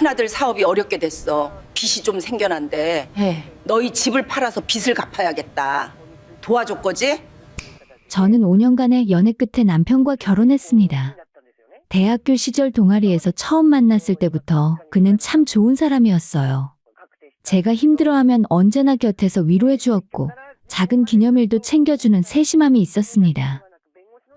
큰아들 사업이 어렵게 됐어. 빚이 좀 생겨난데 너희 집을 팔아서 빚을 갚아야겠다. 도와줄 거지? 저는 5년간의 연애 끝에 남편과 결혼했습니다. 대학교 시절 동아리에서 처음 만났을 때부터 그는 참 좋은 사람이었어요. 제가 힘들어하면 언제나 곁에서 위로해 주었고 작은 기념일도 챙겨주는 세심함이 있었습니다.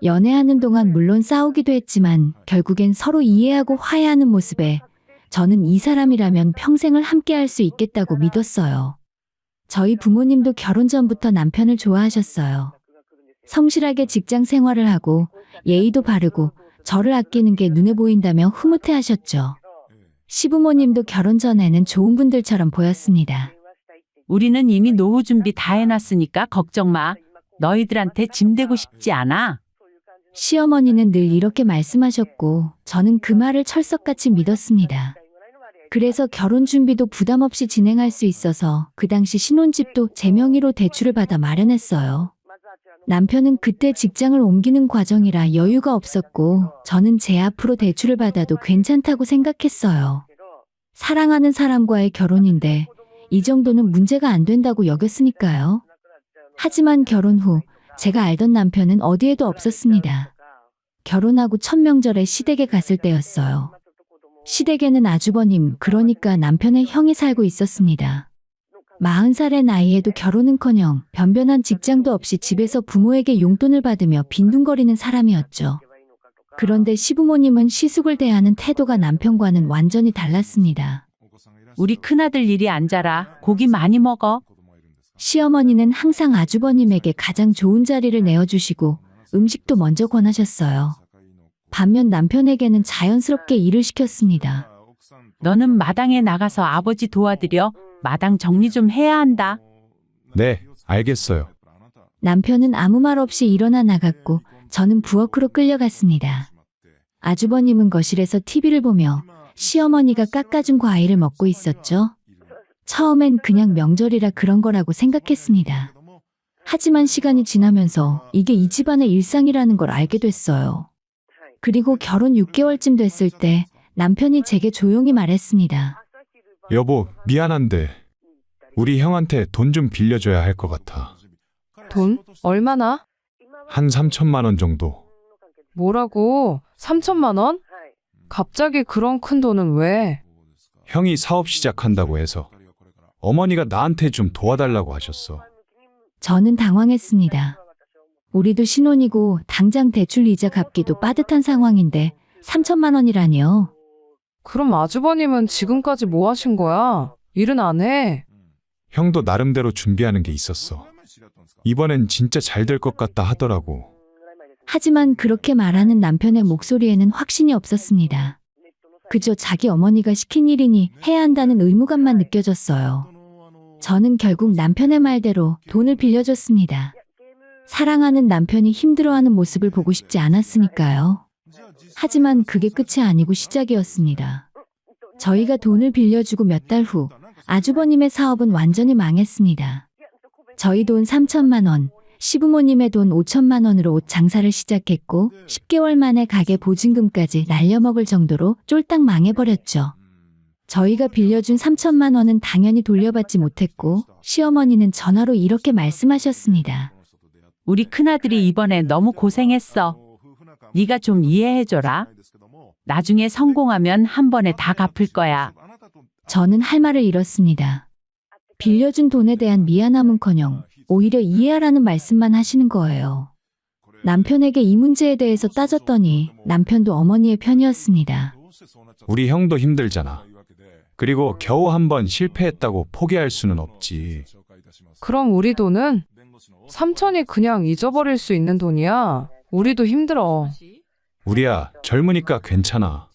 연애하는 동안 물론 싸우기도 했지만 결국엔 서로 이해하고 화해하는 모습에 저는 이 사람이라면 평생을 함께할 수 있겠다고 믿었어요. 저희 부모님도 결혼 전부터 남편을 좋아하셨어요. 성실하게 직장 생활을 하고 예의도 바르고 저를 아끼는 게 눈에 보인다며 흐뭇해하셨죠. 시부모님도 결혼 전에는 좋은 분들처럼 보였습니다. 우리는 이미 노후 준비 다 해놨으니까 걱정 마. 너희들한테 짐 되고 싶지 않아. 시어머니는 늘 이렇게 말씀하셨고 저는 그 말을 철석같이 믿었습니다. 그래서 결혼 준비도 부담 없이 진행할 수 있어서 그 당시 신혼집도 제 명의로 대출을 받아 마련했어요. 남편은 그때 직장을 옮기는 과정이라 여유가 없었고 저는 제 앞으로 대출을 받아도 괜찮다고 생각했어요. 사랑하는 사람과의 결혼인데 이 정도는 문제가 안 된다고 여겼으니까요. 하지만 결혼 후 제가 알던 남편은 어디에도 없었습니다. 결혼하고 첫 명절에 시댁에 갔을 때였어요. 시댁에는 아주버님, 그러니까 남편의 형이 살고 있었습니다. 40살의 나이에도 결혼은커녕 변변한 직장도 없이 집에서 부모에게 용돈을 받으며 빈둥거리는 사람이었죠. 그런데 시부모님은 시숙을 대하는 태도가 남편과는 완전히 달랐습니다. 우리 큰아들 일이 앉아라. 고기 많이 먹어. 시어머니는 항상 아주버님에게 가장 좋은 자리를 내어주시고 음식도 먼저 권하셨어요. 반면 남편에게는 자연스럽게 일을 시켰습니다. 너는 마당에 나가서 아버지 도와드려. 마당 정리 좀 해야 한다. 네, 알겠어요. 남편은 아무 말 없이 일어나 나갔고 저는 부엌으로 끌려갔습니다. 아주버님은 거실에서 TV를 보며 시어머니가 깎아준 과일을 먹고 있었죠. 처음엔 그냥 명절이라 그런 거라고 생각했습니다. 하지만 시간이 지나면서 이게 이 집안의 일상이라는 걸 알게 됐어요. 그리고 결혼 6개월쯤 됐을 때 남편이 제게 조용히 말했습니다. 여보, 미안한데 우리 형한테 돈 좀 빌려줘야 할 것 같아. 돈? 얼마나? 한 3천만 원 정도. 뭐라고? 3천만 원? 갑자기 그런 큰 돈은 왜? 형이 사업 시작한다고 해서 어머니가 나한테 좀 도와달라고 하셨어. 저는 당황했습니다. 우리도 신혼이고 당장 대출 이자 갚기도 빠듯한 상황인데 3천만 원이라니요. 그럼 아주버님은 지금까지 뭐 하신 거야? 일은 안 해? 형도 나름대로 준비하는 게 있었어. 이번엔 진짜 잘 될 것 같다 하더라고. 하지만 그렇게 말하는 남편의 목소리에는 확신이 없었습니다. 그저 자기 어머니가 시킨 일이니 해야 한다는 의무감만 느껴졌어요. 저는 결국 남편의 말대로 돈을 빌려줬습니다. 사랑하는 남편이 힘들어하는 모습을 보고 싶지 않았으니까요. 하지만 그게 끝이 아니고 시작이었습니다. 저희가 돈을 빌려주고 몇 달 후 아주버님의 사업은 완전히 망했습니다. 저희 돈 3천만 원, 시부모님의 돈 5천만 원으로 옷 장사를 시작했고 10개월 만에 가게 보증금까지 날려먹을 정도로 쫄딱 망해버렸죠. 저희가 빌려준 3천만 원은 당연히 돌려받지 못했고 시어머니는 전화로 이렇게 말씀하셨습니다. 우리 큰아들이 이번에 너무 고생했어. 네가 좀 이해해줘라. 나중에 성공하면 한 번에 다 갚을 거야. 저는 할 말을 잃었습니다. 빌려준 돈에 대한 미안함은커녕 오히려 이해하라는 말씀만 하시는 거예요. 남편에게 이 문제에 대해서 따졌더니 남편도 어머니의 편이었습니다. 우리 형도 힘들잖아. 그리고 겨우 한 번 실패했다고 포기할 수는 없지. 그럼 우리 돈은? 3천이 그냥 잊어버릴 수 있는 돈이야. 우리도 힘들어. 우리야, 젊으니까 괜찮아.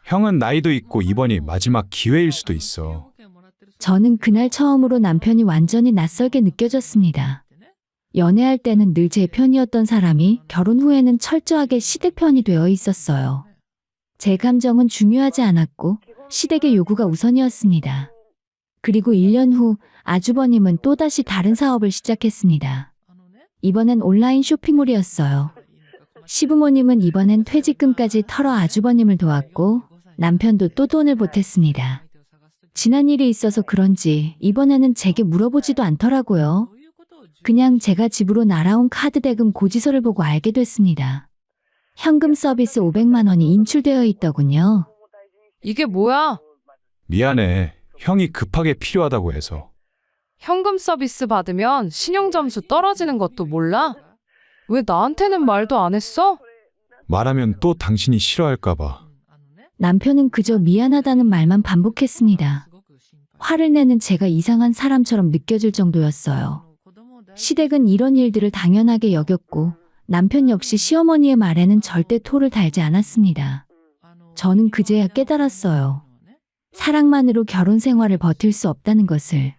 형은 나이도 있고 이번이 마지막 기회일 수도 있어. 저는 그날 처음으로 남편이 완전히 낯설게 느껴졌습니다. 연애할 때는 늘 제 편이었던 사람이 결혼 후에는 철저하게 시댁 편이 되어 있었어요. 제 감정은 중요하지 않았고 시댁의 요구가 우선이었습니다. 그리고 1년 후 아주버님은 또다시 다른 사업을 시작했습니다. 이번엔 온라인 쇼핑몰이었어요. 시부모님은 이번엔 퇴직금까지 털어 아주버님을 도왔고 남편도 또 돈을 보탰습니다. 지난 일이 있어서 그런지 이번에는 제게 물어보지도 않더라고요. 그냥 제가 집으로 날아온 카드 대금 고지서를 보고 알게 됐습니다. 현금 서비스 500만 원이 인출되어 있더군요. 이게 뭐야? 미안해. 형이 급하게 필요하다고 해서. 현금 서비스 받으면 신용점수 떨어지는 것도 몰라? 왜 나한테는 말도 안 했어? 말하면 또 당신이 싫어할까봐. 남편은 그저 미안하다는 말만 반복했습니다. 화를 내는 제가 이상한 사람처럼 느껴질 정도였어요. 시댁은 이런 일들을 당연하게 여겼고 남편 역시 시어머니의 말에는 절대 토를 달지 않았습니다. 저는 그제야 깨달았어요. 사랑만으로 결혼 생활을 버틸 수 없다는 것을.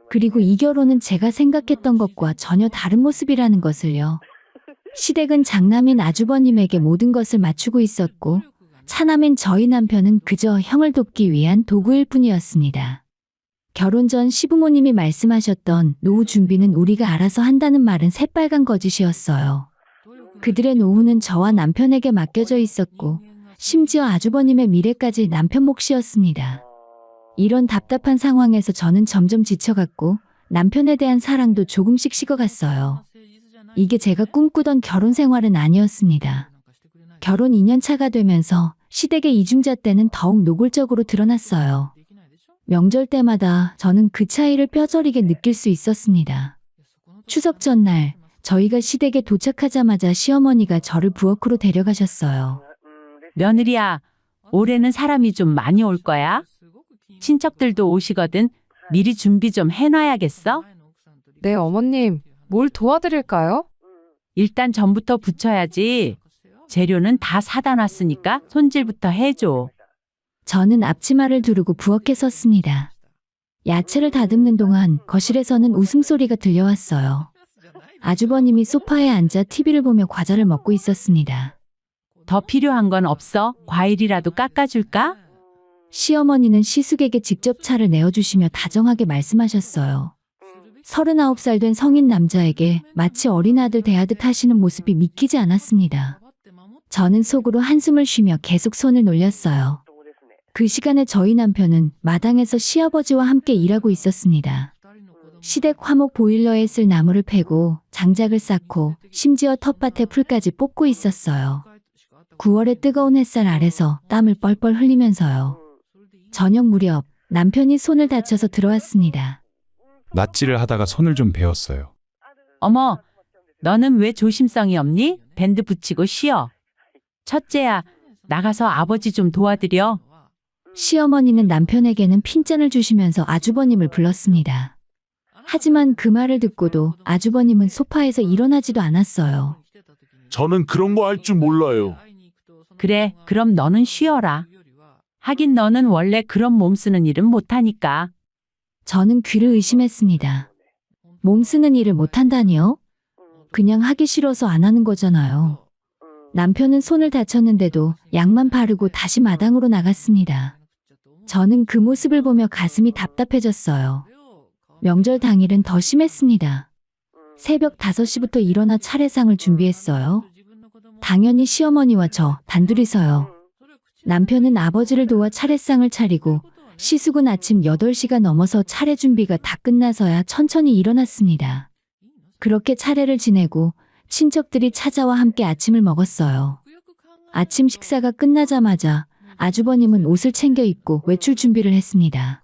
그리고 이 결혼은 제가 생각했던 것과 전혀 다른 모습이라는 것을요. 시댁은 장남인 아주버님에게 모든 것을 맞추고 있었고 차남인 저희 남편은 그저 형을 돕기 위한 도구일 뿐이었습니다. 결혼 전 시부모님이 말씀하셨던 노후 준비는 우리가 알아서 한다는 말은 새빨간 거짓이었어요. 그들의 노후는 저와 남편에게 맡겨져 있었고 심지어 아주버님의 미래까지 남편 몫이었습니다. 이런 답답한 상황에서 저는 점점 지쳐갔고 남편에 대한 사랑도 조금씩 식어갔어요. 이게 제가 꿈꾸던 결혼 생활은 아니었습니다. 결혼 2년 차가 되면서 시댁의 이중자 때는 더욱 노골적으로 드러났어요. 명절 때마다 저는 그 차이를 뼈저리게 느낄 수 있었습니다. 추석 전날 저희가 시댁에 도착하자마자 시어머니가 저를 부엌으로 데려가셨어요. 며느리야, 올해는 사람이 좀 많이 올 거야? 친척들도 오시거든. 미리 준비 좀 해놔야겠어? 네, 어머님. 뭘 도와드릴까요? 일단 전부터 붙여야지. 재료는 다 사다 놨으니까 손질부터 해줘. 저는 앞치마를 두르고 부엌에 섰습니다. 야채를 다듬는 동안 거실에서는 웃음소리가 들려왔어요. 아주버님이 소파에 앉아 TV를 보며 과자를 먹고 있었습니다. 더 필요한 건 없어? 과일이라도 깎아줄까? 시어머니는 시숙에게 직접 차를 내어주시며 다정하게 말씀하셨어요. 39살 된 성인 남자에게 마치 어린아들 대하듯 하시는 모습이 믿기지 않았습니다. 저는 속으로 한숨을 쉬며 계속 손을 놀렸어요. 그 시간에 저희 남편은 마당에서 시아버지와 함께 일하고 있었습니다. 시댁 화목 보일러에 쓸 나무를 패고 장작을 쌓고 심지어 텃밭에 풀까지 뽑고 있었어요. 9월의 뜨거운 햇살 아래서 땀을 뻘뻘 흘리면서요. 저녁 무렵 남편이 손을 다쳐서 들어왔습니다. 낫지를 하다가 손을 좀 베었어요. 어머, 너는 왜 조심성이 없니? 밴드 붙이고 쉬어. 첫째야, 나가서 아버지 좀 도와드려. 시어머니는 남편에게는 핀잔을 주시면서 아주버님을 불렀습니다. 하지만 그 말을 듣고도 아주버님은 소파에서 일어나지도 않았어요. 저는 그런 거 할 줄 몰라요. 그래, 그럼 너는 쉬어라. 하긴 너는 원래 그런 몸 쓰는 일은 못하니까. 저는 귀를 의심했습니다. 몸 쓰는 일을 못한다니요? 그냥 하기 싫어서 안 하는 거잖아요. 남편은 손을 다쳤는데도 약만 바르고 다시 마당으로 나갔습니다. 저는 그 모습을 보며 가슴이 답답해졌어요. 명절 당일은 더 심했습니다. 새벽 5시부터 일어나 차례상을 준비했어요. 당연히 시어머니와 저 단둘이서요. 남편은 아버지를 도와 차례상을 차리고 시숙은 아침 8시가 넘어서 차례 준비가 다 끝나서야 천천히 일어났습니다. 그렇게 차례를 지내고 친척들이 찾아와 함께 아침을 먹었어요. 아침 식사가 끝나자마자 아주버님은 옷을 챙겨 입고 외출 준비를 했습니다.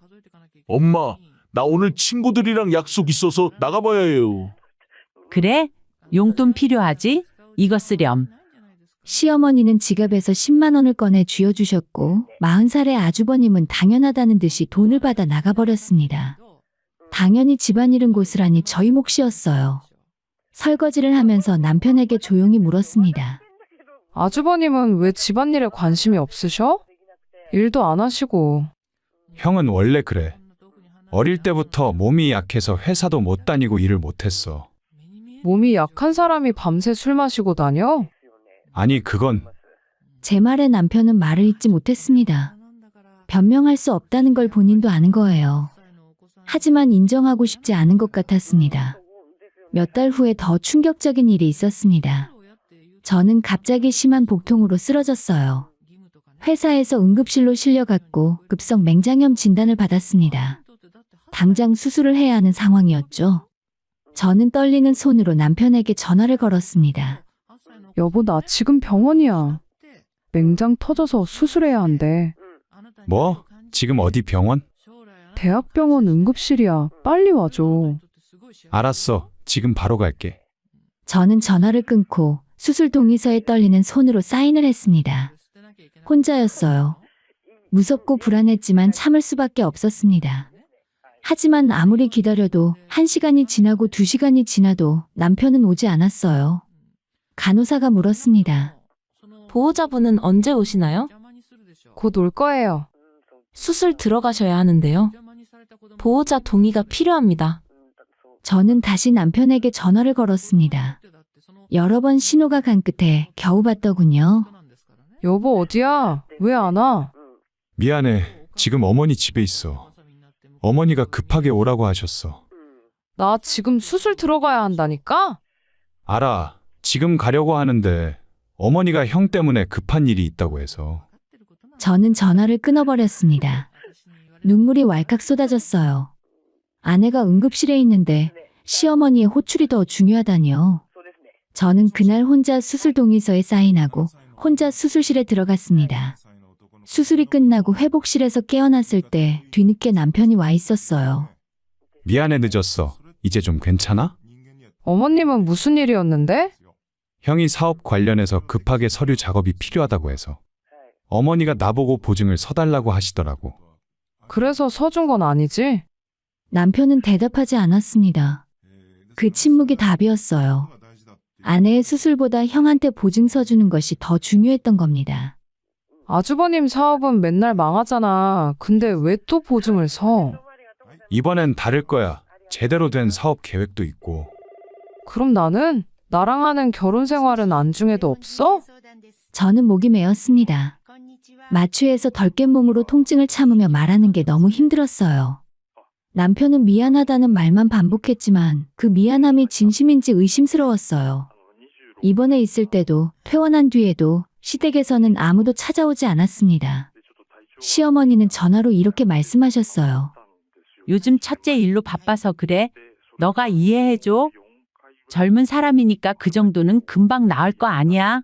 엄마, 나 오늘 친구들이랑 약속 있어서 나가봐야 해요. 그래? 용돈 필요하지? 이거 쓰렴. 시어머니는 지갑에서 10만 원을 꺼내 쥐어주셨고 40살의 아주버님은 당연하다는 듯이 돈을 받아 나가버렸습니다. 당연히 집안일은 고스란히 저희 몫이었어요. 설거지를 하면서 남편에게 조용히 물었습니다. 아주버님은 왜 집안일에 관심이 없으셔? 일도 안 하시고. 형은 원래 그래. 어릴 때부터 몸이 약해서 회사도 못 다니고 일을 못했어. 몸이 약한 사람이 밤새 술 마시고 다녀? 아니 그건 제 말에 남편은 말을 잇지 못했습니다. 변명할 수 없다는 걸 본인도 아는 거예요. 하지만 인정하고 싶지 않은 것 같았습니다. 몇 달 후에 더 충격적인 일이 있었습니다. 저는 갑자기 심한 복통으로 쓰러졌어요. 회사에서 응급실로 실려갔고 급성 맹장염 진단을 받았습니다. 당장 수술을 해야 하는 상황이었죠. 저는 떨리는 손으로 남편에게 전화를 걸었습니다. 여보, 나 지금 병원이야. 맹장 터져서 수술해야 한대. 뭐? 지금 어디 병원? 대학병원 응급실이야. 빨리 와줘. 알았어. 지금 바로 갈게. 저는 전화를 끊고 수술 동의서에 떨리는 손으로 사인을 했습니다. 혼자였어요. 무섭고 불안했지만 참을 수밖에 없었습니다. 하지만 아무리 기다려도 1시간이 지나고 2시간이 지나도 남편은 오지 않았어요. 간호사가 물었습니다. 보호자분은 언제 오시나요? 곧 올 거예요. 수술 들어가셔야 하는데요. 보호자 동의가 필요합니다. 저는 다시 남편에게 전화를 걸었습니다. 여러 번 신호가 간 끝에 겨우 받더군요. 여보, 어디야? 왜 안 와? 미안해. 지금 어머니 집에 있어. 어머니가 급하게 오라고 하셨어. 나 지금 수술 들어가야 한다니까? 알아. 지금 가려고 하는데 어머니가 형 때문에 급한 일이 있다고 해서. 저는 전화를 끊어버렸습니다. 눈물이 왈칵 쏟아졌어요. 아내가 응급실에 있는데 시어머니의 호출이 더 중요하다니요. 저는 그날 혼자 수술 동의서에 사인하고 혼자 수술실에 들어갔습니다. 수술이 끝나고 회복실에서 깨어났을 때 뒤늦게 남편이 와 있었어요. 미안해 늦었어. 이제 좀 괜찮아? 어머님은 무슨 일이었는데? 형이 사업 관련해서 급하게 서류 작업이 필요하다고 해서. 어머니가 나보고 보증을 서달라고 하시더라고. 그래서 서준 건 아니지? 남편은 대답하지 않았습니다. 그 침묵이 답이었어요. 아내의 수술보다 형한테 보증서 주는 것이 더 중요했던 겁니다. 아주버님 사업은 맨날 망하잖아. 근데 왜 또 보증을 서? 이번엔 다를 거야. 제대로 된 사업 계획도 있고. 그럼 나랑 하는 결혼 생활은 안중에도 없어? 저는 목이 메었습니다. 마취해서 덜 깬 몸으로 통증을 참으며 말하는 게 너무 힘들었어요. 남편은 미안하다는 말만 반복했지만 그 미안함이 진심인지 의심스러웠어요. 입원해 있을 때도 퇴원한 뒤에도 시댁에서는 아무도 찾아오지 않았습니다. 시어머니는 전화로 이렇게 말씀하셨어요. 요즘 첫째 일로 바빠서 그래. 너가 이해해줘. 젊은 사람이니까 그 정도는 금방 나을 거 아니야.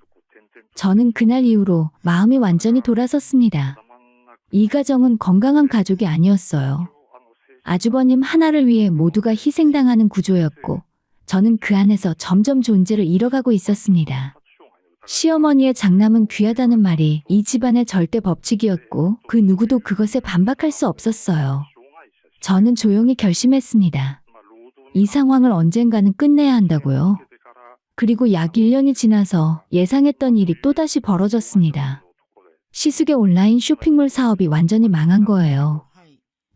저는 그날 이후로 마음이 완전히 돌아섰습니다. 이 가정은 건강한 가족이 아니었어요. 아주버님 하나를 위해 모두가 희생당하는 구조였고 저는 그 안에서 점점 존재를 잃어가고 있었습니다. 시어머니의 장남은 귀하다는 말이 이 집안의 절대 법칙이었고 그 누구도 그것에 반박할 수 없었어요. 저는 조용히 결심했습니다. 이 상황을 언젠가는 끝내야 한다고요. 그리고 약 1년이 지나서 예상했던 일이 또다시 벌어졌습니다. 시숙의 온라인 쇼핑몰 사업이 완전히 망한 거예요.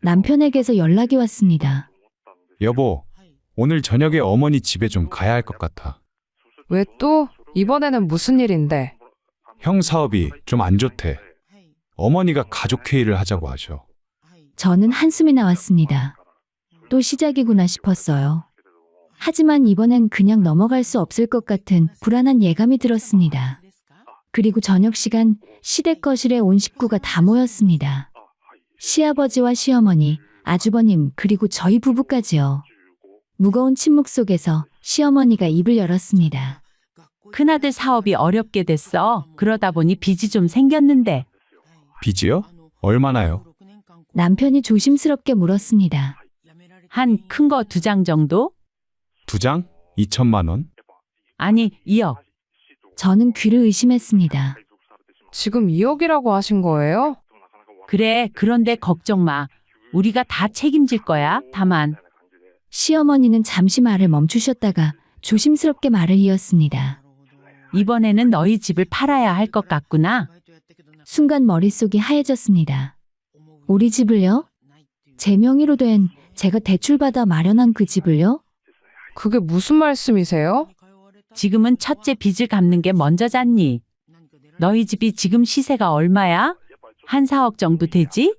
남편에게서 연락이 왔습니다. 여보, 오늘 저녁에 어머니 집에 좀 가야 할 것 같아. 왜 또? 이번에는 무슨 일인데? 형 사업이 좀 안 좋대. 어머니가 가족회의를 하자고 하셔. 저는 한숨이 나왔습니다. 또 시작이구나 싶었어요. 하지만 이번엔 그냥 넘어갈 수 없을 것 같은 불안한 예감이 들었습니다. 그리고 저녁 시간 시댁 거실에 온 식구가 다 모였습니다. 시아버지와 시어머니, 아주버님, 그리고 저희 부부까지요. 무거운 침묵 속에서 시어머니가 입을 열었습니다. 큰아들 사업이 어렵게 됐어. 그러다 보니 빚이 좀 생겼는데. 빚이요? 얼마나요? 남편이 조심스럽게 물었습니다. 한 큰 거 2장 정도? 2장? 2천만 원? 아니, 2억. 저는 귀를 의심했습니다. 지금 2억이라고 하신 거예요? 그래, 그런데 걱정 마. 우리가 다 책임질 거야. 다만. 시어머니는 잠시 말을 멈추셨다가 조심스럽게 말을 이었습니다. 이번에는 너희 집을 팔아야 할 것 같구나. 순간 머릿속이 하얘졌습니다. 우리 집을요? 제 명의로 된 제가 대출받아 마련한 그 집을요? 그게 무슨 말씀이세요? 지금은 첫째 빚을 갚는 게 먼저잖니. 너희 집이 지금 시세가 얼마야? 한 4억 정도 되지?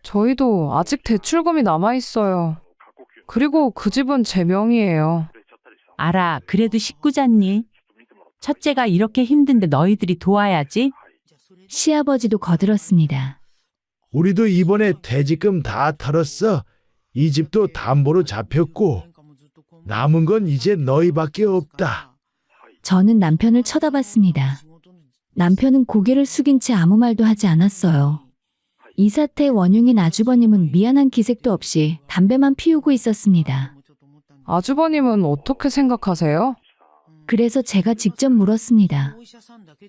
저희도 아직 대출금이 남아있어요. 그리고 그 집은 제 명의예요. 알아, 그래도 식구잖니. 첫째가 이렇게 힘든데 너희들이 도와야지. 시아버지도 거들었습니다. 우리도 이번에 퇴직금 다 털었어. 이 집도 담보로 잡혔고 남은 건 이제 너희밖에 없다. 저는 남편을 쳐다봤습니다. 남편은 고개를 숙인 채 아무 말도 하지 않았어요. 이 사태의 원흉인 아주버님은 미안한 기색도 없이 담배만 피우고 있었습니다. 아주버님은 어떻게 생각하세요? 그래서 제가 직접 물었습니다.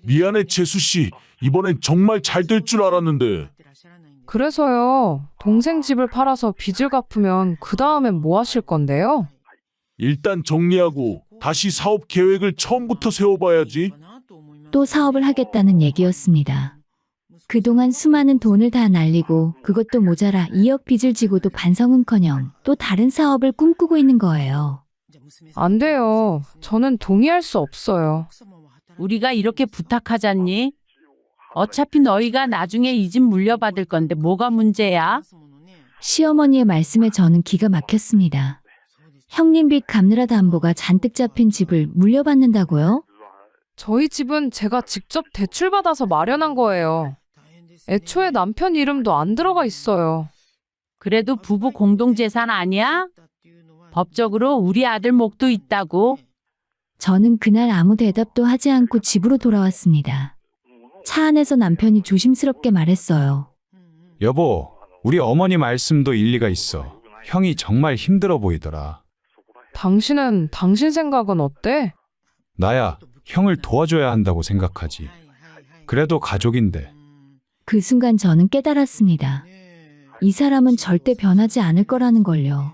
미안해 재수 씨. 이번엔 정말 잘 될 줄 알았는데. 그래서요. 동생 집을 팔아서 빚을 갚으면 그 다음엔 뭐 하실 건데요? 일단 정리하고 다시 사업 계획을 처음부터 세워봐야지. 또 사업을 하겠다는 얘기였습니다. 그동안 수많은 돈을 다 날리고 그것도 모자라 2억 빚을 지고도 반성은커녕 또 다른 사업을 꿈꾸고 있는 거예요. 안 돼요. 저는 동의할 수 없어요. 우리가 이렇게 부탁하잖니? 어차피 너희가 나중에 이 집 물려받을 건데 뭐가 문제야? 시어머니의 말씀에 저는 기가 막혔습니다. 형님 빚 갚느라 담보가 잔뜩 잡힌 집을 물려받는다고요? 저희 집은 제가 직접 대출받아서 마련한 거예요. 애초에 남편 이름도 안 들어가 있어요. 그래도 부부 공동재산 아니야? 법적으로 우리 아들 목도 있다고. 저는 그날 아무 대답도 하지 않고 집으로 돌아왔습니다. 차 안에서 남편이 조심스럽게 말했어요. 여보, 우리 어머니 말씀도 일리가 있어. 형이 정말 힘들어 보이더라. 당신은 당신 생각은 어때? 나야 형을 도와줘야 한다고 생각하지. 그래도 가족인데. 그 순간 저는 깨달았습니다. 이 사람은 절대 변하지 않을 거라는 걸요.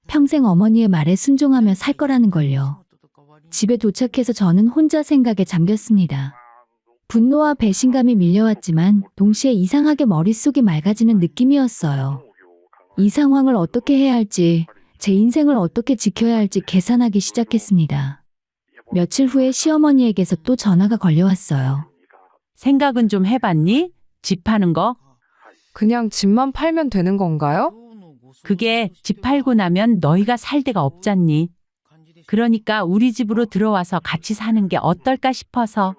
평생 어머니의 말에 순종하며 살 거라는 걸요. 집에 도착해서 저는 혼자 생각에 잠겼습니다. 분노와 배신감이 밀려왔지만 동시에 이상하게 머릿속이 맑아지는 느낌이었어요. 이 상황을 어떻게 해야 할지, 제 인생을 어떻게 지켜야 할지 계산하기 시작했습니다. 며칠 후에 시어머니에게서 또 전화가 걸려왔어요. 생각은 좀 해봤니? 집 파는 거? 그냥 집만 팔면 되는 건가요? 그게 집 팔고 나면 너희가 살 데가 없잖니. 그러니까 우리 집으로 들어와서 같이 사는 게 어떨까 싶어서.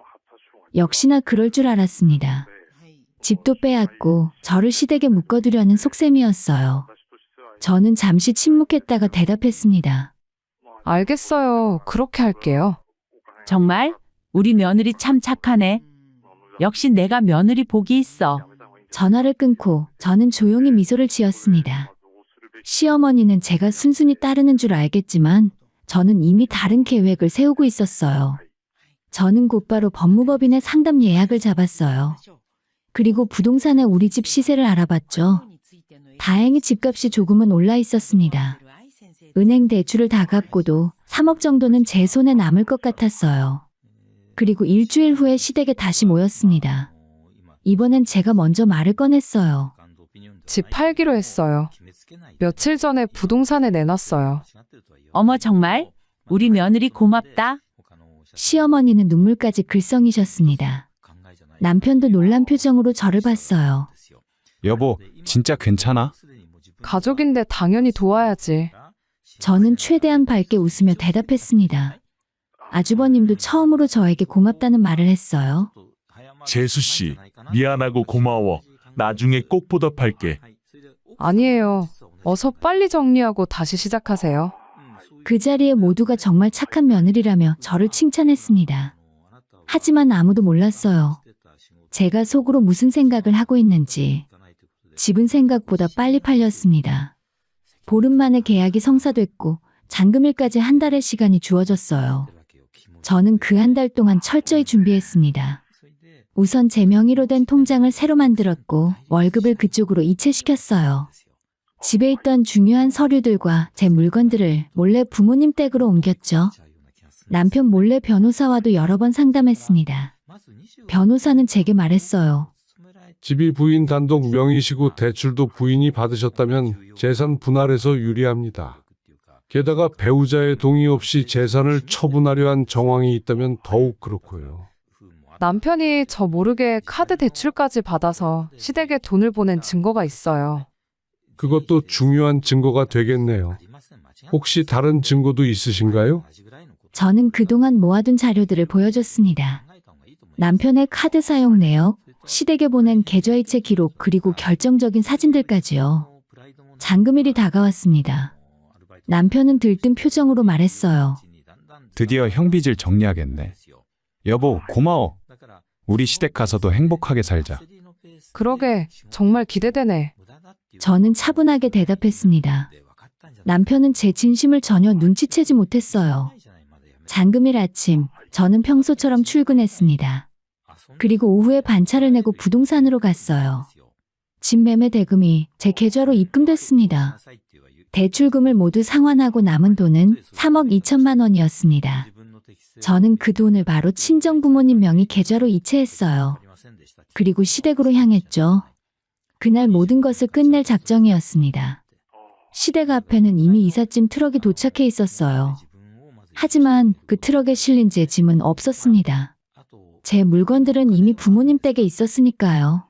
역시나 그럴 줄 알았습니다. 집도 빼앗고 저를 시댁에 묶어두려는 속셈이었어요. 저는 잠시 침묵했다가 대답했습니다. 알겠어요. 그렇게 할게요. 정말? 우리 며느리 참 착하네. 역시 내가 며느리 복이 있어. 전화를 끊고 저는 조용히 미소를 지었습니다. 시어머니는 제가 순순히 따르는 줄 알겠지만 저는 이미 다른 계획을 세우고 있었어요. 저는 곧바로 법무법인에 상담 예약을 잡았어요. 그리고 부동산에 우리 집 시세를 알아봤죠. 다행히 집값이 조금은 올라 있었습니다. 은행 대출을 다 갚고도 3억 정도는 제 손에 남을 것 같았어요. 그리고 일주일 후에 시댁에 다시 모였습니다. 이번엔 제가 먼저 말을 꺼냈어요. 집 팔기로 했어요. 며칠 전에 부동산에 내놨어요. 어머 정말? 우리 며느리 고맙다. 시어머니는 눈물까지 글썽이셨습니다. 남편도 놀란 표정으로 저를 봤어요. 여보, 진짜 괜찮아? 가족인데 당연히 도와야지. 저는 최대한 밝게 웃으며 대답했습니다. 아주버님도 처음으로 저에게 고맙다는 말을 했어요. 재수 씨, 미안하고 고마워. 나중에 꼭 보답할게. 아니에요. 어서 빨리 정리하고 다시 시작하세요. 그 자리에 모두가 정말 착한 며느리라며 저를 칭찬했습니다. 하지만 아무도 몰랐어요. 제가 속으로 무슨 생각을 하고 있는지. 집은 생각보다 빨리 팔렸습니다. 보름 만에 계약이 성사됐고 잔금일까지 한 달의 시간이 주어졌어요. 저는 그 한 달 동안 철저히 준비했습니다. 우선 제 명의로 된 통장을 새로 만들었고 월급을 그쪽으로 이체시켰어요. 집에 있던 중요한 서류들과 제 물건들을 몰래 부모님 댁으로 옮겼죠. 남편 몰래 변호사와도 여러 번 상담했습니다. 변호사는 제게 말했어요. 집이 부인 단독 명의시고 대출도 부인이 받으셨다면 재산 분할에서 유리합니다. 게다가 배우자의 동의 없이 재산을 처분하려 한 정황이 있다면 더욱 그렇고요. 남편이 저 모르게 카드 대출까지 받아서 시댁에 돈을 보낸 증거가 있어요. 그것도 중요한 증거가 되겠네요. 혹시 다른 증거도 있으신가요? 저는 그동안 모아둔 자료들을 보여줬습니다. 남편의 카드 사용 내역, 시댁에 보낸 계좌이체 기록 그리고 결정적인 사진들까지요. 잔금일이 다가왔습니다. 남편은 들뜬 표정으로 말했어요. 드디어 형빚을 정리하겠네. 여보, 고마워. 우리 시댁 가서도 행복하게 살자. 그러게, 정말 기대되네. 저는 차분하게 대답했습니다. 남편은 제 진심을 전혀 눈치채지 못했어요. 잔금일 아침, 저는 평소처럼 출근했습니다. 그리고 오후에 반차를 내고 부동산으로 갔어요. 집 매매 대금이 제 계좌로 입금됐습니다. 대출금을 모두 상환하고 남은 돈은 3억 2천만 원이었습니다. 저는 그 돈을 바로 친정 부모님 명의 계좌로 이체했어요. 그리고 시댁으로 향했죠. 그날 모든 것을 끝낼 작정이었습니다. 시댁 앞에는 이미 이삿짐 트럭이 도착해 있었어요. 하지만 그 트럭에 실린 제 짐은 없었습니다. 제 물건들은 이미 부모님 댁에 있었으니까요.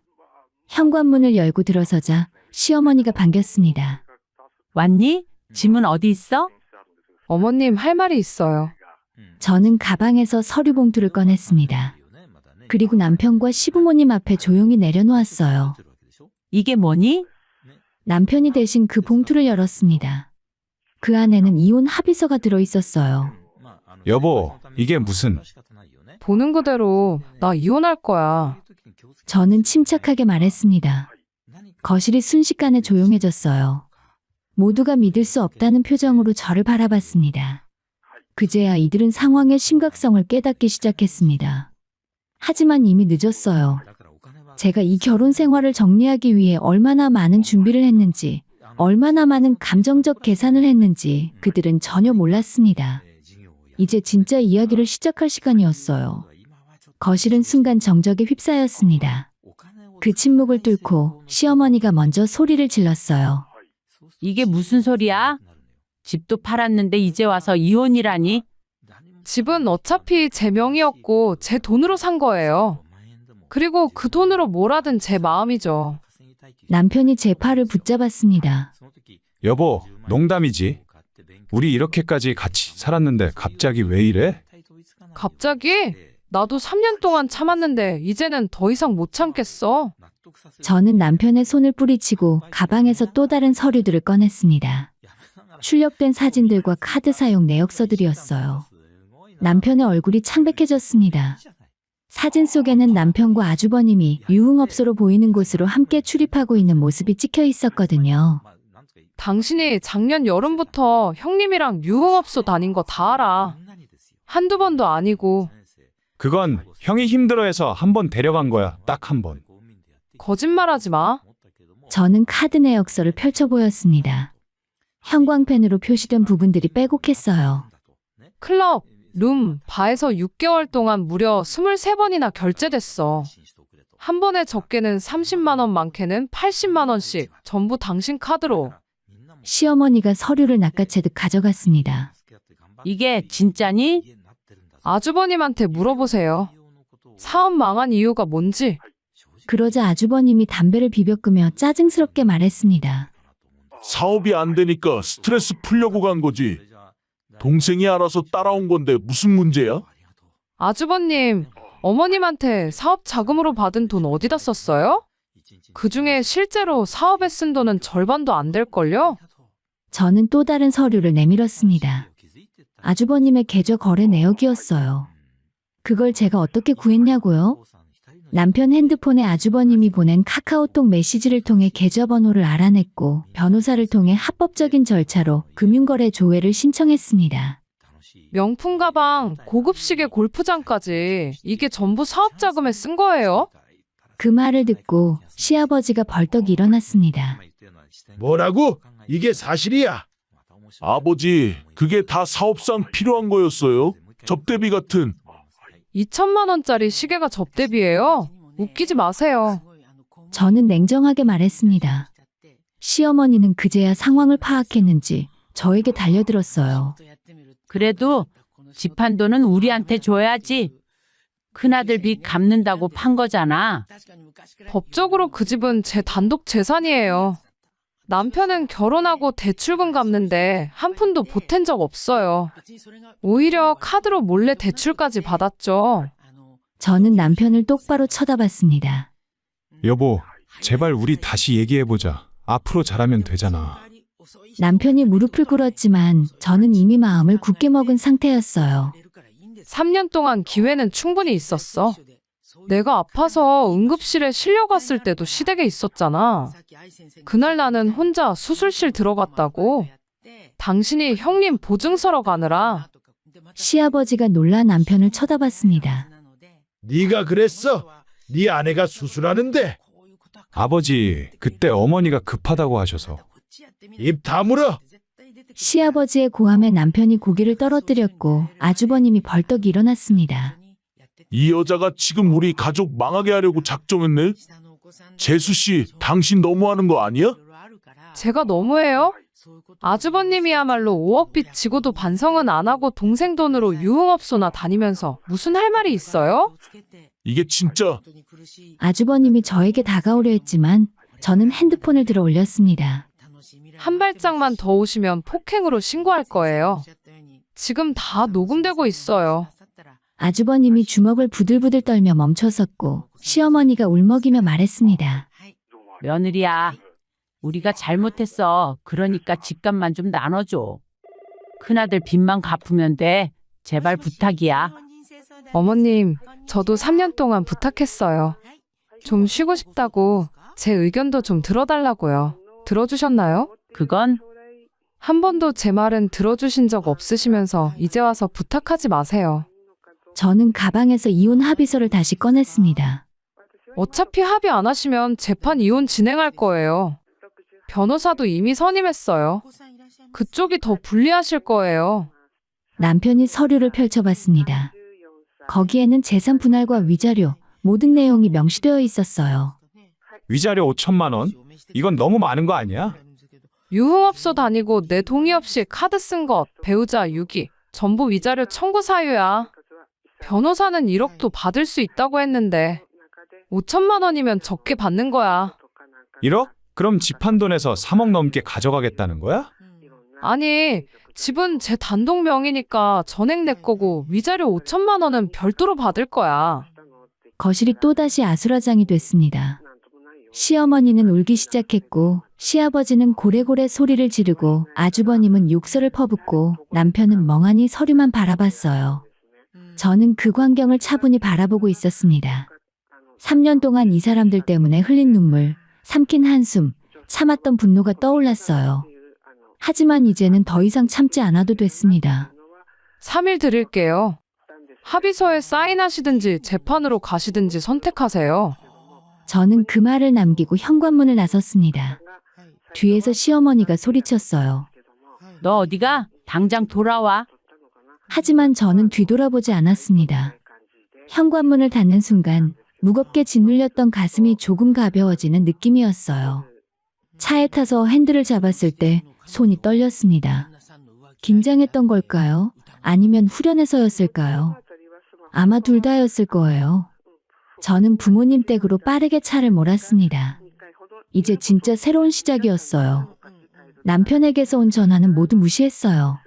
현관문을 열고 들어서자 시어머니가 반겼습니다. 왔니? 짐은 어디 있어? 어머님 할 말이 있어요. 저는 가방에서 서류 봉투를 꺼냈습니다. 그리고 남편과 시부모님 앞에 조용히 내려놓았어요. 이게 뭐니? 남편이 대신 그 봉투를 열었습니다. 그 안에는 이혼 합의서가 들어있었어요. 여보, 이게 무슨... 보는 그대로 나 이혼할 거야. 저는 침착하게 말했습니다. 거실이 순식간에 조용해졌어요. 모두가 믿을 수 없다는 표정으로 저를 바라봤습니다. 그제야 이들은 상황의 심각성을 깨닫기 시작했습니다. 하지만 이미 늦었어요. 제가 이 결혼 생활을 정리하기 위해 얼마나 많은 준비를 했는지, 얼마나 많은 감정적 계산을 했는지 그들은 전혀 몰랐습니다. 이제 진짜 이야기를 시작할 시간이었어요. 거실은 순간 정적에 휩싸였습니다. 그 침묵을 뚫고 시어머니가 먼저 소리를 질렀어요. 이게 무슨 소리야? 집도 팔았는데 이제 와서 이혼이라니? 집은 어차피 제 명의였고 제 돈으로 산 거예요. 그리고 그 돈으로 뭘 하든 제 마음이죠. 남편이 제 팔을 붙잡았습니다. 여보, 농담이지. 우리 이렇게까지 같이 살았는데 갑자기 왜 이래? 갑자기? 나도 3년 동안 참았는데 이제는 더 이상 못 참겠어. 저는 남편의 손을 뿌리치고 가방에서 또 다른 서류들을 꺼냈습니다. 출력된 사진들과 카드 사용 내역서들이었어요. 남편의 얼굴이 창백해졌습니다. 사진 속에는 남편과 아주버님이 유흥업소로 보이는 곳으로 함께 출입하고 있는 모습이 찍혀 있었거든요. 당신이 작년 여름부터 형님이랑 유흥업소 다닌 거 다 알아. 한두 번도 아니고. 그건 형이 힘들어해서 한 번 데려간 거야. 딱 한 번. 거짓말하지 마. 저는 카드 내역서를 펼쳐 보였습니다. 형광펜으로 표시된 부분들이 빼곡했어요. 클럽, 룸, 바에서 6개월 동안 무려 23번이나 결제됐어. 한 번에 적게는 30만 원, 많게는 80만 원씩 전부 당신 카드로. 시어머니가 서류를 낚아채듯 가져갔습니다. 이게 진짜니? 아주버님한테 물어보세요. 사업 망한 이유가 뭔지. 그러자 아주버님이 담배를 비벼 끄며 짜증스럽게 말했습니다. 사업이 안 되니까 스트레스 풀려고 간 거지. 동생이 알아서 따라온 건데 무슨 문제야? 아주버님, 어머님한테 사업 자금으로 받은 돈 어디다 썼어요? 그중에 실제로 사업에 쓴 돈은 절반도 안 될걸요? 저는 또 다른 서류를 내밀었습니다. 아주버님의 계좌 거래 내역이었어요. 그걸 제가 어떻게 구했냐고요? 남편 핸드폰에 아주버님이 보낸 카카오톡 메시지를 통해 계좌번호를 알아냈고 변호사를 통해 합법적인 절차로 금융거래 조회를 신청했습니다. 명품 가방, 고급 시계 골프장까지 이게 전부 사업 자금에 쓴 거예요? 그 말을 듣고 시아버지가 벌떡 일어났습니다. 뭐라고? 이게 사실이야? 아버지, 그게 다 사업상 필요한 거였어요. 접대비 같은. 2천만 원짜리 시계가 접대비예요? 웃기지 마세요. 저는 냉정하게 말했습니다. 시어머니는 그제야 상황을 파악했는지 저에게 달려들었어요. 그래도 집 한 돈은 우리한테 줘야지. 큰아들 빚 갚는다고 판 거잖아. 법적으로 그 집은 제 단독 재산이에요. 남편은 결혼하고 대출금 갚는데 한 푼도 보탠 적 없어요. 오히려 카드로 몰래 대출까지 받았죠. 저는 남편을 똑바로 쳐다봤습니다. 여보, 제발 우리 다시 얘기해보자. 앞으로 잘하면 되잖아. 남편이 무릎을 꿇었지만 저는 이미 마음을 굳게 먹은 상태였어요. 3년 동안 기회는 충분히 있었어. 내가 아파서 응급실에 실려갔을 때도 시댁에 있었잖아. 그날 나는 혼자 수술실 들어갔다고. 당신이 형님 보증서러 가느라. 시아버지가 놀라 남편을 쳐다봤습니다. 네가 그랬어? 네 아내가 수술하는데 아버지, 그때 어머니가 급하다고 하셔서. 입 다물어. 시아버지의 고함에 남편이 고개를 떨어뜨렸고 아주버님이 벌떡 일어났습니다. 이 여자가 지금 우리 가족 망하게 하려고 작정했네? 재수 씨, 당신 너무하는 거 아니야? 제가 너무해요? 아주버님이야말로 5억 빚 지고도 반성은 안 하고 동생 돈으로 유흥업소나 다니면서 무슨 할 말이 있어요? 이게 진짜 아주버님이 저에게 다가오려 했지만 저는 핸드폰을 들어 올렸습니다. 한 발짝만 더 오시면 폭행으로 신고할 거예요. 지금 다 녹음되고 있어요. 아주버님이 주먹을 부들부들 떨며 멈춰섰고 시어머니가 울먹이며 말했습니다. 며느리야, 우리가 잘못했어. 그러니까 집값만 좀 나눠줘. 큰아들 빚만 갚으면 돼. 제발 부탁이야. 어머님, 저도 3년 동안 부탁했어요. 좀 쉬고 싶다고 제 의견도 좀 들어달라고요. 들어주셨나요? 그건 한 번도 제 말은 들어주신 적 없으시면서 이제 와서 부탁하지 마세요. 저는 가방에서 이혼 합의서를 다시 꺼냈습니다. 어차피 합의 안 하시면 재판 이혼 진행할 거예요. 변호사도 이미 선임했어요. 그쪽이 더 불리하실 거예요. 남편이 서류를 펼쳐봤습니다. 거기에는 재산 분할과 위자료, 모든 내용이 명시되어 있었어요. 위자료 5천만 원? 이건 너무 많은 거 아니야? 유흥업소 다니고 내 동의 없이 카드 쓴 것, 배우자 유기, 전부 위자료 청구 사유야. 변호사는 1억도 받을 수 있다고 했는데 5천만 원이면 적게 받는 거야. 1억? 그럼 집 한 돈에서 3억 넘게 가져가겠다는 거야? 아니, 집은 제 단독 명의니까 전액 내 거고 위자료 5천만 원은 별도로 받을 거야. 거실이 또다시 아수라장이 됐습니다. 시어머니는 울기 시작했고 시아버지는 고래고래 소리를 지르고 아주버님은 욕설을 퍼붓고 남편은 멍하니 서류만 바라봤어요. 저는 그 광경을 차분히 바라보고 있었습니다. 3년 동안 이 사람들 때문에 흘린 눈물, 삼킨 한숨, 참았던 분노가 떠올랐어요. 하지만 이제는 더 이상 참지 않아도 됐습니다. 3일 드릴게요. 합의서에 사인하시든지 재판으로 가시든지 선택하세요. 저는 그 말을 남기고 현관문을 나섰습니다. 뒤에서 시어머니가 소리쳤어요. 너 어디가? 당장 돌아와. 하지만 저는 뒤돌아보지 않았습니다. 현관문을 닫는 순간 무겁게 짓눌렸던 가슴이 조금 가벼워지는 느낌이었어요. 차에 타서 핸들을 잡았을 때 손이 떨렸습니다. 긴장했던 걸까요? 아니면 후련해서였을까요? 아마 둘 다였을 거예요. 저는 부모님 댁으로 빠르게 차를 몰았습니다. 이제 진짜 새로운 시작이었어요. 남편에게서 온 전화는 모두 무시했어요.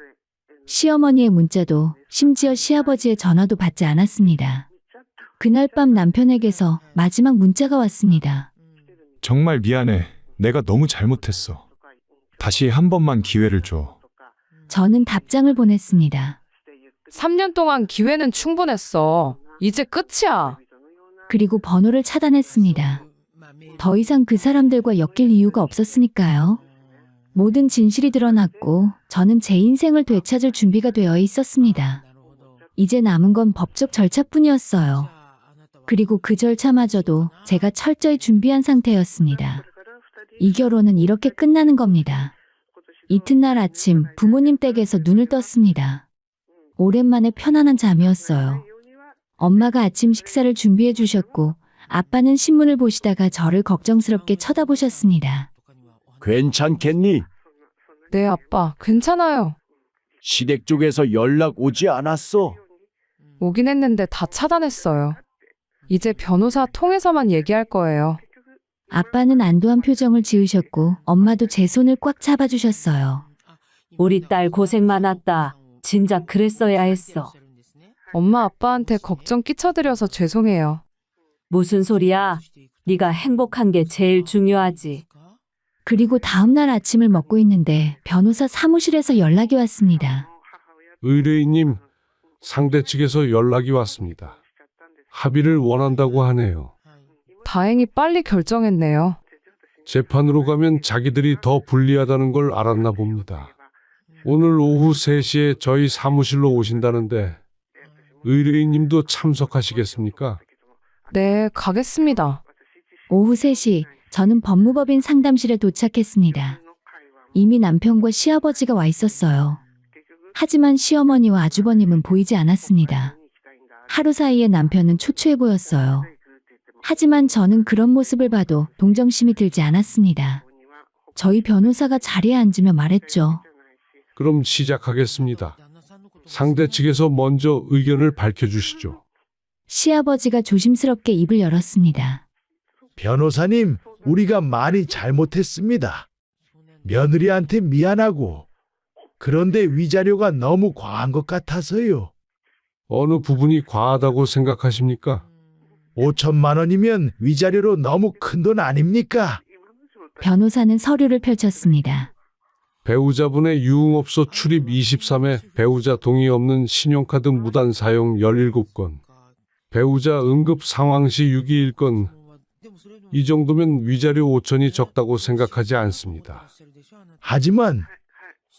시어머니의 문자도 심지어 시아버지의 전화도 받지 않았습니다. 그날 밤 남편에게서 마지막 문자가 왔습니다. 정말 미안해. 내가 너무 잘못했어. 다시 한 번만 기회를 줘. 저는 답장을 보냈습니다. 3년 동안 기회는 충분했어. 이제 끝이야. 그리고 번호를 차단했습니다. 더 이상 그 사람들과 엮일 이유가 없었으니까요. 모든 진실이 드러났고 저는 제 인생을 되찾을 준비가 되어 있었습니다. 이제 남은 건 법적 절차뿐이었어요. 그리고 그 절차마저도 제가 철저히 준비한 상태였습니다. 이 결혼은 이렇게 끝나는 겁니다. 이튿날 아침 부모님 댁에서 눈을 떴습니다. 오랜만에 편안한 잠이었어요. 엄마가 아침 식사를 준비해 주셨고 아빠는 신문을 보시다가 저를 걱정스럽게 쳐다보셨습니다. 괜찮겠니? 네, 아빠. 괜찮아요. 시댁 쪽에서 연락 오지 않았어? 오긴 했는데 다 차단했어요. 이제 변호사 통해서만 얘기할 거예요. 아빠는 안도한 표정을 지으셨고 엄마도 제 손을 꽉 잡아주셨어요. 우리 딸 고생 많았다. 진작 그랬어야 했어. 엄마 아빠한테 걱정 끼쳐드려서 죄송해요. 무슨 소리야? 네가 행복한 게 제일 중요하지. 그리고 다음날 아침을 먹고 있는데 변호사 사무실에서 연락이 왔습니다. 의뢰인님, 상대 측에서 연락이 왔습니다. 합의를 원한다고 하네요. 다행히 빨리 결정했네요. 재판으로 가면 자기들이 더 불리하다는 걸 알았나 봅니다. 오늘 오후 3시에 저희 사무실로 오신다는데 의뢰인님도 참석하시겠습니까? 네, 가겠습니다. 오후 3시 저는 법무법인 상담실에 도착했습니다. 이미 남편과 시아버지가 와 있었어요. 하지만 시어머니와 아주버님은 보이지 않았습니다. 하루 사이에 남편은 초췌해 보였어요. 하지만 저는 그런 모습을 봐도 동정심이 들지 않았습니다. 저희 변호사가 자리에 앉으며 말했죠. 그럼 시작하겠습니다. 상대 측에서 먼저 의견을 밝혀주시죠. 시아버지가 조심스럽게 입을 열었습니다. 변호사님, 우리가 많이 잘못했습니다. 며느리한테 미안하고 그런데 위자료가 너무 과한 것 같아서요. 어느 부분이 과하다고 생각하십니까? 5천만 원이면 위자료로 너무 큰 돈 아닙니까? 변호사는 서류를 펼쳤습니다. 배우자분의 유흥업소 출입 23회, 배우자 동의 없는 신용카드 무단 사용 17건, 배우자 응급 상황 시 유기 1건, 이 정도면 위자료 5천이 적다고 생각하지 않습니다. 하지만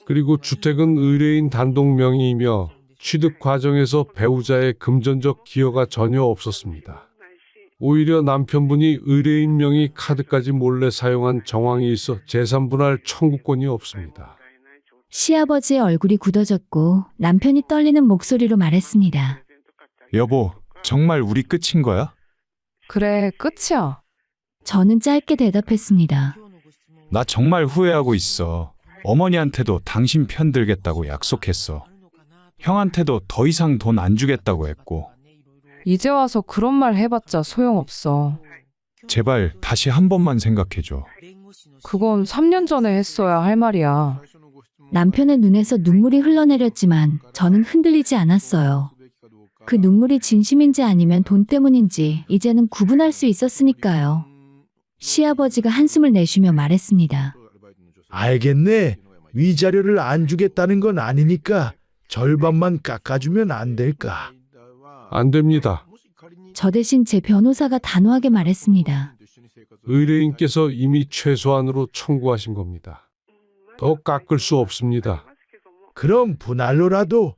그리고 주택은 의뢰인 단독 명의이며 취득 과정에서 배우자의 금전적 기여가 전혀 없었습니다. 오히려 남편분이 의뢰인 명의 카드까지 몰래 사용한 정황이 있어 재산 분할 청구권이 없습니다. 시아버지의 얼굴이 굳어졌고 남편이 떨리는 목소리로 말했습니다. 여보, 정말 우리 끝인 거야? 그래, 끝이야. 저는 짧게 대답했습니다. 나 정말 후회하고 있어. 어머니한테도 당신 편 들겠다고 약속했어. 형한테도 더 이상 돈 안 주겠다고 했고. 이제 와서 그런 말 해봤자 소용없어. 제발 다시 한 번만 생각해줘. 그건 3년 전에 했어야 할 말이야. 남편의 눈에서 눈물이 흘러내렸지만 저는 흔들리지 않았어요. 그 눈물이 진심인지 아니면 돈 때문인지 이제는 구분할 수 있었으니까요. 시아버지가 한숨을 내쉬며 말했습니다. 알겠네. 위자료를 안 주겠다는 건 아니니까 절반만 깎아주면 안 될까? 안 됩니다. 저 대신 제 변호사가 단호하게 말했습니다. 의뢰인께서 이미 최소한으로 청구하신 겁니다. 더 깎을 수 없습니다. 그럼 분할로라도.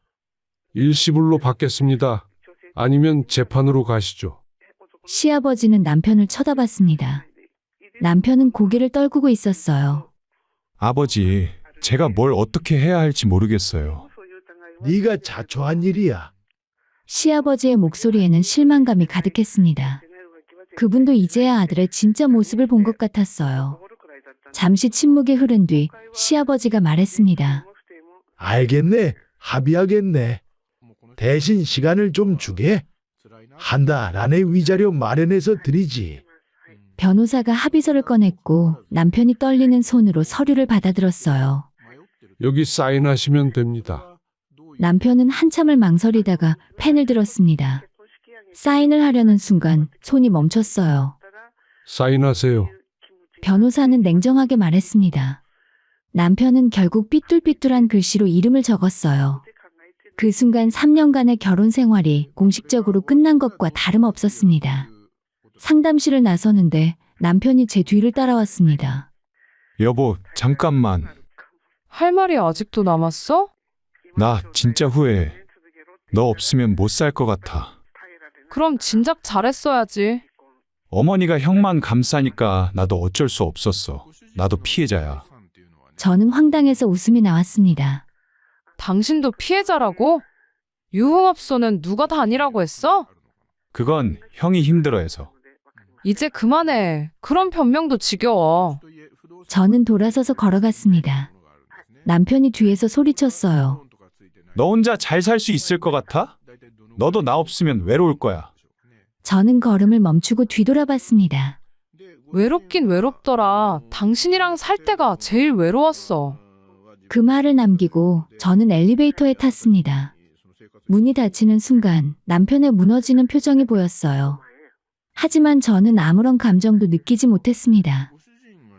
일시불로 받겠습니다. 아니면 재판으로 가시죠. 시아버지는 남편을 쳐다봤습니다. 남편은 고개를 떨구고 있었어요. 아버지, 제가 뭘 어떻게 해야 할지 모르겠어요. 네가 자초한 일이야. 시아버지의 목소리에는 실망감이 가득했습니다. 그분도 이제야 아들의 진짜 모습을 본 것 같았어요. 잠시 침묵이 흐른 뒤 시아버지가 말했습니다. 알겠네. 합의하겠네. 대신 시간을 좀 주게. 한 달 안에 위자료 마련해서 드리지. 변호사가 합의서를 꺼냈고 남편이 떨리는 손으로 서류를 받아들었어요. 여기 사인하시면 됩니다. 남편은 한참을 망설이다가 펜을 들었습니다. 사인을 하려는 순간 손이 멈췄어요. 사인하세요. 변호사는 냉정하게 말했습니다. 남편은 결국 삐뚤삐뚤한 글씨로 이름을 적었어요. 그 순간 3년간의 결혼 생활이 공식적으로 끝난 것과 다름없었습니다. 상담실을 나서는데 남편이 제 뒤를 따라왔습니다. 여보, 잠깐만. 할 말이 아직도 남았어? 나 진짜 후회해. 너 없으면 못 살 것 같아. 그럼 진작 잘했어야지. 어머니가 형만 감싸니까 나도 어쩔 수 없었어. 나도 피해자야. 저는 황당해서 웃음이 나왔습니다. 당신도 피해자라고? 유흥업소는 누가 다니라고 했어? 그건 형이 힘들어해서. 이제 그만해. 그런 변명도 지겨워. 저는 돌아서서 걸어갔습니다. 남편이 뒤에서 소리쳤어요. 너 혼자 잘 살 수 있을 것 같아? 너도 나 없으면 외로울 거야. 저는 걸음을 멈추고 뒤돌아봤습니다. 외롭긴 외롭더라. 당신이랑 살 때가 제일 외로웠어. 그 말을 남기고 저는 엘리베이터에 탔습니다. 문이 닫히는 순간 남편의 무너지는 표정이 보였어요. 하지만 저는 아무런 감정도 느끼지 못했습니다.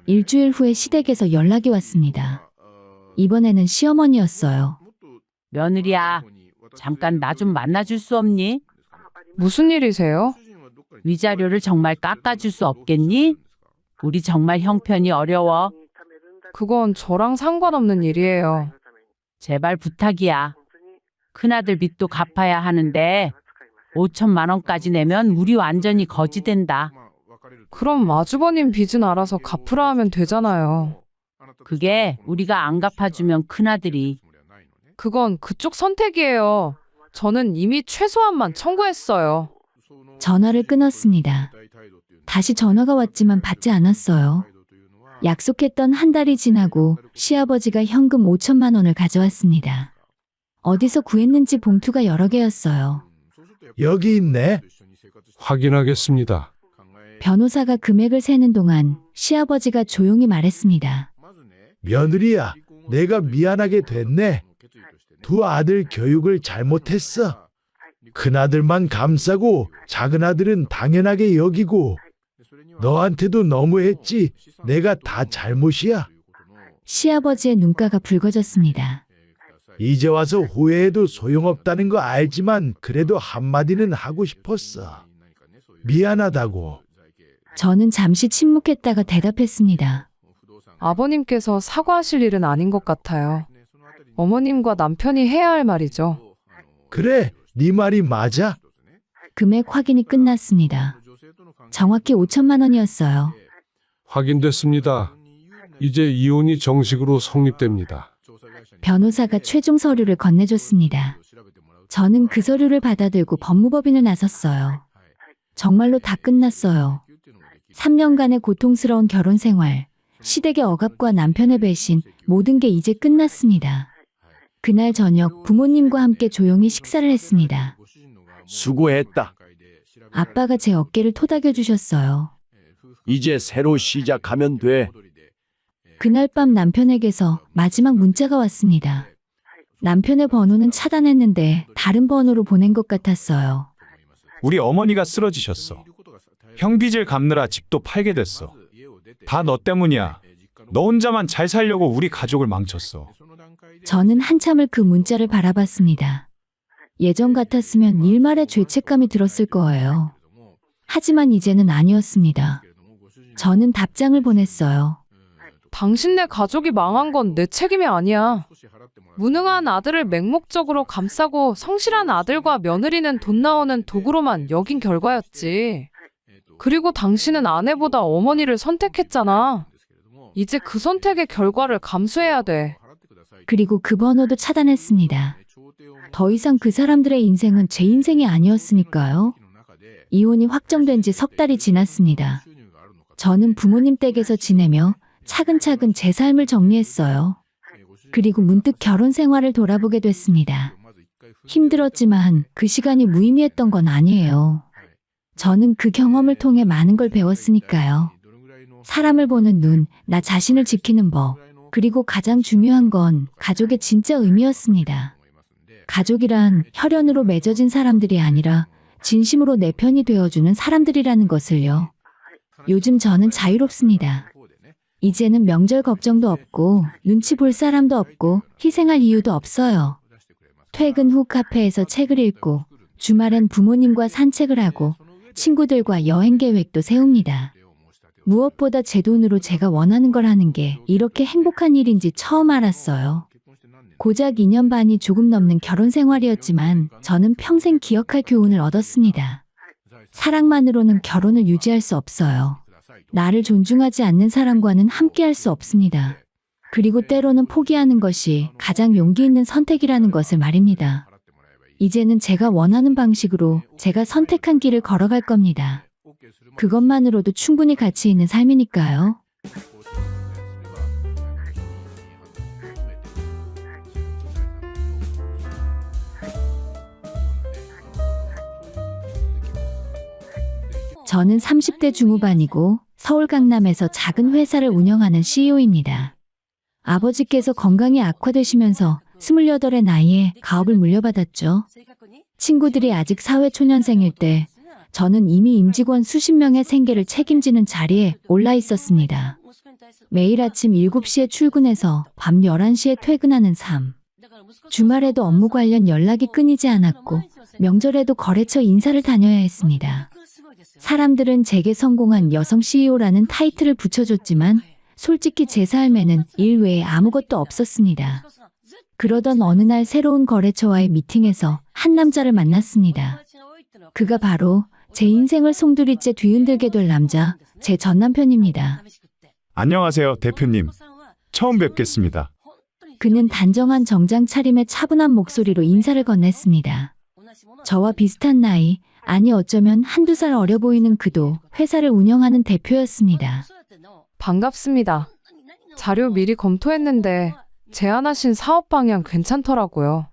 일주일 후에 시댁에서 연락이 왔습니다. 이번에는 시어머니였어요. 며느리야, 잠깐 나 좀 만나줄 수 없니? 무슨 일이세요? 위자료를 정말 깎아줄 수 없겠니? 우리 정말 형편이 어려워. 그건 저랑 상관없는 일이에요. 제발 부탁이야. 큰아들 빚도 갚아야 하는데 5천만 원까지 내면 우리 완전히 거지된다. 그럼 마주버님 빚은 알아서 갚으라 하면 되잖아요. 그게 우리가 안 갚아주면 큰아들이. 그건 그쪽 선택이에요. 저는 이미 최소한만 청구했어요. 전화를 끊었습니다. 다시 전화가 왔지만 받지 않았어요. 약속했던 한 달이 지나고 시아버지가 현금 5천만 원을 가져왔습니다. 어디서 구했는지 봉투가 여러 개였어요. 여기 있네. 확인하겠습니다. 변호사가 금액을 세는 동안 시아버지가 조용히 말했습니다. 며느리야, 내가 미안하게 됐네. 두 아들 교육을 잘못했어. 큰아들만 감싸고 작은아들은 당연하게 여기고 너한테도 너무했지. 내가 다 잘못이야. 시아버지의 눈가가 붉어졌습니다. 이제 와서 후회해도 소용없다는 거 알지만 그래도 한마디는 하고 싶었어. 미안하다고. 저는 잠시 침묵했다가 대답했습니다. 아버님께서 사과하실 일은 아닌 것 같아요. 어머님과 남편이 해야 할 말이죠. 그래, 네 말이 맞아. 금액 확인이 끝났습니다. 정확히 5천만 원이었어요. 확인됐습니다. 이제 이혼이 정식으로 성립됩니다. 변호사가 최종 서류를 건네줬습니다. 저는 그 서류를 받아들고 법무법인을 나섰어요. 정말로 다 끝났어요. 3년간의 고통스러운 결혼 생활, 시댁의 억압과 남편의 배신, 모든 게 이제 끝났습니다. 그날 저녁 부모님과 함께 조용히 식사를 했습니다. 수고했다. 아빠가 제 어깨를 토닥여 주셨어요. 이제 새로 시작하면 돼. 그날 밤 남편에게서 마지막 문자가 왔습니다. 남편의 번호는 차단했는데 다른 번호로 보낸 것 같았어요. 우리 어머니가 쓰러지셨어. 형 빚을 갚느라 집도 팔게 됐어. 다 너 때문이야. 너 혼자만 잘 살려고 우리 가족을 망쳤어. 저는 한참을 그 문자를 바라봤습니다. 예전 같았으면 일말의 죄책감이 들었을 거예요. 하지만 이제는 아니었습니다. 저는 답장을 보냈어요. 당신네 가족이 망한 건 내 책임이 아니야. 무능한 아들을 맹목적으로 감싸고 성실한 아들과 며느리는 돈 나오는 도구로만 여긴 결과였지. 그리고 당신은 아내보다 어머니를 선택했잖아. 이제 그 선택의 결과를 감수해야 돼. 그리고 그 번호도 차단했습니다. 더 이상 그 사람들의 인생은 제 인생이 아니었으니까요. 이혼이 확정된 지 석 달이 지났습니다. 저는 부모님 댁에서 지내며 차근차근 제 삶을 정리했어요. 그리고 문득 결혼 생활을 돌아보게 됐습니다. 힘들었지만 그 시간이 무의미했던 건 아니에요. 저는 그 경험을 통해 많은 걸 배웠으니까요. 사람을 보는 눈, 나 자신을 지키는 법, 그리고 가장 중요한 건 가족의 진짜 의미였습니다. 가족이란 혈연으로 맺어진 사람들이 아니라 진심으로 내 편이 되어주는 사람들이라는 것을요. 요즘 저는 자유롭습니다. 이제는 명절 걱정도 없고 눈치 볼 사람도 없고 희생할 이유도 없어요. 퇴근 후 카페에서 책을 읽고 주말엔 부모님과 산책을 하고 친구들과 여행 계획도 세웁니다. 무엇보다 제 돈으로 제가 원하는 걸 하는 게 이렇게 행복한 일인지 처음 알았어요. 고작 2년 반이 조금 넘는 결혼 생활이었지만 저는 평생 기억할 교훈을 얻었습니다. 사랑만으로는 결혼을 유지할 수 없어요. 나를 존중하지 않는 사람과는 함께할 수 없습니다. 그리고 때로는 포기하는 것이 가장 용기 있는 선택이라는 것을 말입니다. 이제는 제가 원하는 방식으로 제가 선택한 길을 걸어갈 겁니다. 그것만으로도 충분히 가치 있는 삶이니까요. 저는 30대 중후반이고 서울 강남에서 작은 회사를 운영하는 CEO입니다. 아버지께서 건강이 악화되시면서 28의 나이에 가업을 물려받았죠. 친구들이 아직 사회초년생일 때 저는 이미 임직원 수십 명의 생계를 책임지는 자리에 올라 있었습니다. 매일 아침 7시에 출근해서 밤 11시에 퇴근하는 삶. 주말에도 업무 관련 연락이 끊이지 않았고 명절에도 거래처 인사를 다녀야 했습니다. 사람들은 제게 성공한 여성 CEO라는 타이틀을 붙여줬지만 솔직히 제 삶에는 일 외에 아무것도 없었습니다. 그러던 어느 날 새로운 거래처와의 미팅에서 한 남자를 만났습니다. 그가 바로 제 인생을 송두리째 뒤흔들게 될 남자, 제 전남편입니다. 안녕하세요, 대표님. 처음 뵙겠습니다. 그는 단정한 정장 차림의 차분한 목소리로 인사를 건넸습니다. 저와 비슷한 나이, 아니 어쩌면 한두 살 어려 보이는 그도 회사를 운영하는 대표였습니다. 반갑습니다. 자료 미리 검토했는데 제안하신 사업 방향 괜찮더라고요.